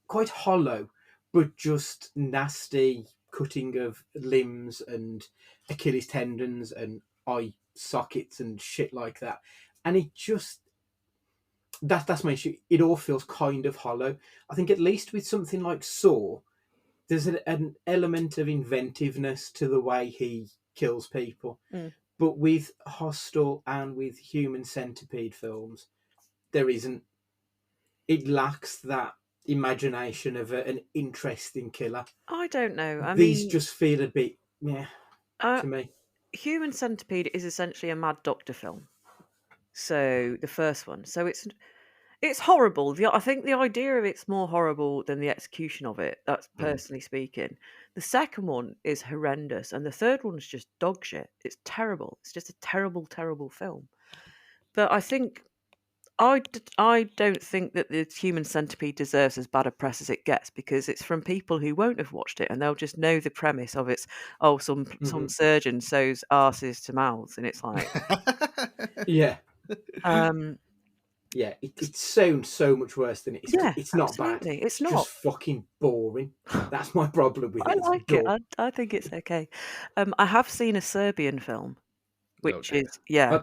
quite hollow, but just nasty cutting of limbs and Achilles tendons and eye sockets and shit like that. And it just that's my issue. It all feels kind of hollow. I think at least with something like Saw, there's an element of inventiveness to the way he kills people. mm. But with Hostel and with Human Centipede films, there isn't. It lacks that imagination of an interesting killer. I don't know. I These mean, just feel a bit, yeah, uh, to me. Human Centipede is essentially a Mad Doctor film. So the first one. So it's horrible. I think the idea of it's more horrible than the execution of it. That's personally speaking. The second one is horrendous, and the third one's just dog shit. It's terrible. It's just a terrible, terrible film. But I think I don't think that the Human Centipede deserves as bad a press as it gets, because it's from people who won't have watched it, and they'll just know the premise of it's, oh, some Mhm. surgeon sews arses to mouths, and it's like, Yeah, um, yeah. It sounds so much worse than it is because yeah, it's not bad. absolutely, it's It's just not. fucking boring. That's my problem with I it. It's like it. dull. I think it's okay. I have seen a Serbian film, which Okay. is, yeah, Uh,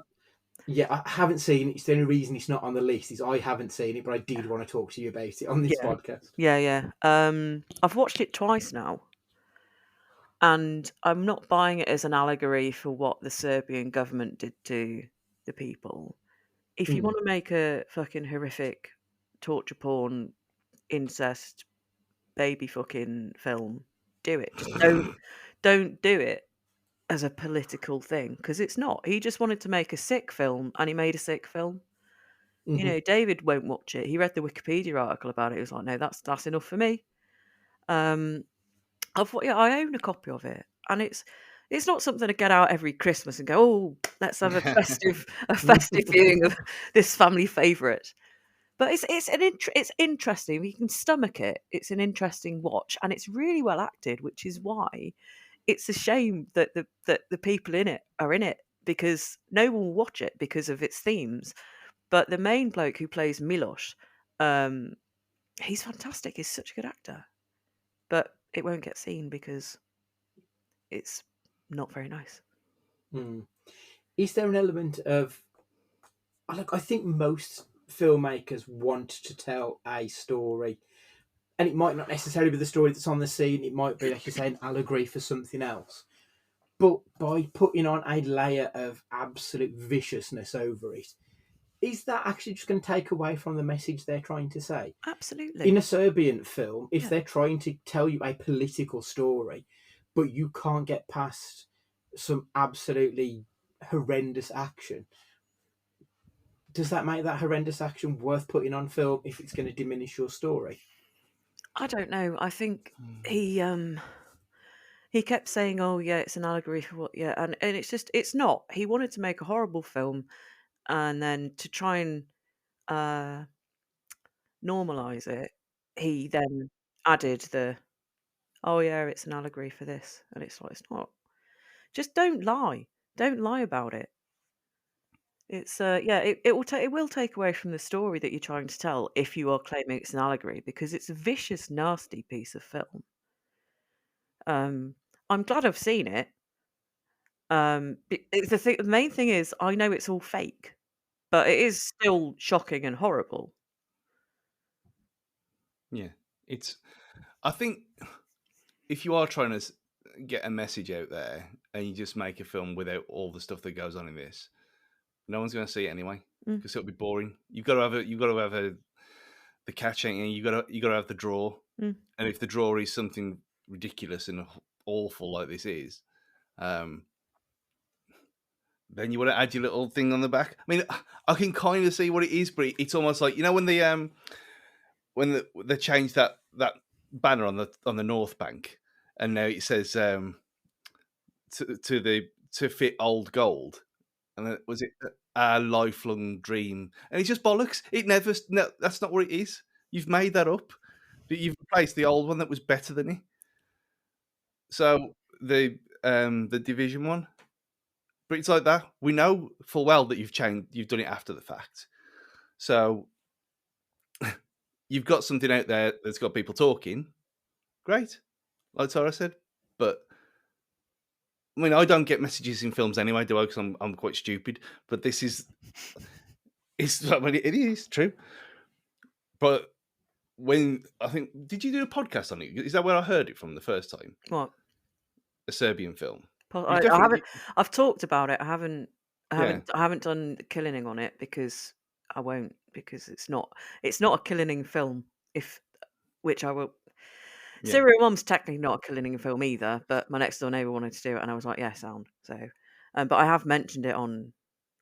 yeah, I haven't seen it. It's the only reason it's not on the list is I haven't seen it, but I did want to talk to you about it on this yeah, podcast. yeah. I've watched it twice now, and I'm not buying it as an allegory for what the Serbian government did to the people. If you Mm. want to make a fucking horrific torture porn, incest, baby fucking film, do it. Just don't do it as a political thing, because it's not. He just wanted to make a sick film, and he made a sick film. You Mhm. know, David won't watch it. He read the Wikipedia article about it. He was like, "No, that's enough for me." Um, yeah, I own a copy of it, and it's not something to get out every Christmas and go, "Oh, let's have a festive viewing of this family favourite." But it's interesting. You can stomach it. It's an interesting watch, and it's really well acted, which is why it's a shame that the people in it are in it, because no one will watch it because of its themes. But the main bloke who plays Milos, um, he's fantastic. He's such a good actor, but it won't get seen because it's not very nice. Mm. Is there an element of I think most filmmakers want to tell a story, and it might not necessarily be the story that's on the scene. It might be, like you say, an allegory for something else. But by putting on a layer of absolute viciousness over it, is that actually just going to take away from the message they're trying to say? Absolutely. In a Serbian film, if Yeah. they're trying to tell you a political story, but you can't get past some absolutely horrendous action, does that make that horrendous action worth putting on film if it's going to diminish your story? I don't know. I think he kept saying, "Oh yeah, it's an allegory for what?" Yeah, and it's not. He wanted to make a horrible film, and then to try and uh, normalize it, he then added the, "Oh yeah, it's an allegory for this," and it's like, it's not. Just don't lie. Don't lie about it. It's yeah, it will take away from the story that you're trying to tell if you are claiming it's an allegory, because it's a vicious, nasty piece of film. Um, I'm glad I've seen it. The main thing is I know it's all fake, but it is still shocking and horrible. Yeah, it's. I think if you are trying to get a message out there and you just make a film without all the stuff that goes on in this, no one's going to see it anyway Mm, because it'll be boring. You've got to have the catch, ain't you? You got to have the draw, mm. and if the draw is something ridiculous and awful like this is, um, then you want to add your little thing on the back. I mean, I can kind of see what it is, but it's almost like, you know, when they changed that banner on the North Bank, and now it says to fit old gold, and then, was it a lifelong dream? And it's just bollocks. It never. No, that's not what it is. You've made that up. But you've replaced the old one that was better than it. So the Division one, but it's like that. We know full well that you've done it after the fact. So you've got something out there that's got people talking. Great, like Tara said. But I mean, I don't get messages in films anyway, do I? Because I'm quite stupid. But this is, I mean, it is true. But when I think, did you do a podcast on it? Is that where I heard it from the first time? What? A Serbian film. I haven't. I've talked about it. I haven't done Killing on it because I won't, because it's not a Killing film. Which I will. Yeah. Serial Mom's technically not a Killing film either, but my next door neighbour wanted to do it, and I was like, yeah, sound. So, but I have mentioned it on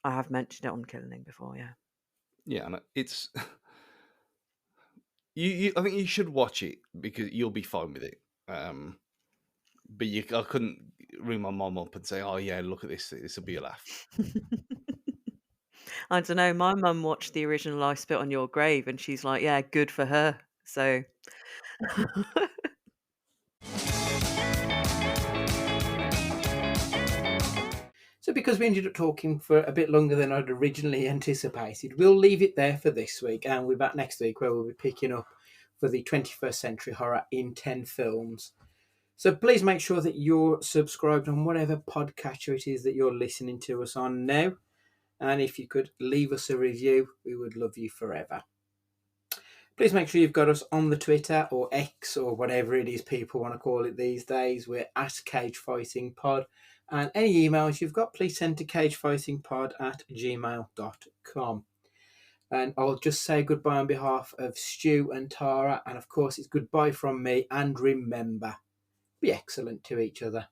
Killing before, yeah. Yeah, and it's you. I think you should watch it because you'll be fine with it. But I couldn't ring my mom up and say, "Oh yeah, look at this. This will be a laugh." I don't know. My mum watched the original I Spit on Your Grave, and she's like, "Yeah, good for her." So. So because we ended up talking for a bit longer than I'd originally anticipated, we'll leave it there for this week, and we're back next week where we'll be picking up for the 21st Century Horror in 10 films. So please make sure that you're subscribed on whatever podcatcher it is that you're listening to us on now. And if you could leave us a review, we would love you forever. Please make sure you've got us on the Twitter or X or whatever it is people want to call it these days. We're at CageFightingPod. And any emails you've got, please send to cagefightingpod@gmail.com. And I'll just say goodbye on behalf of Stu and Tara. And of course, it's goodbye from me. And remember, be excellent to each other.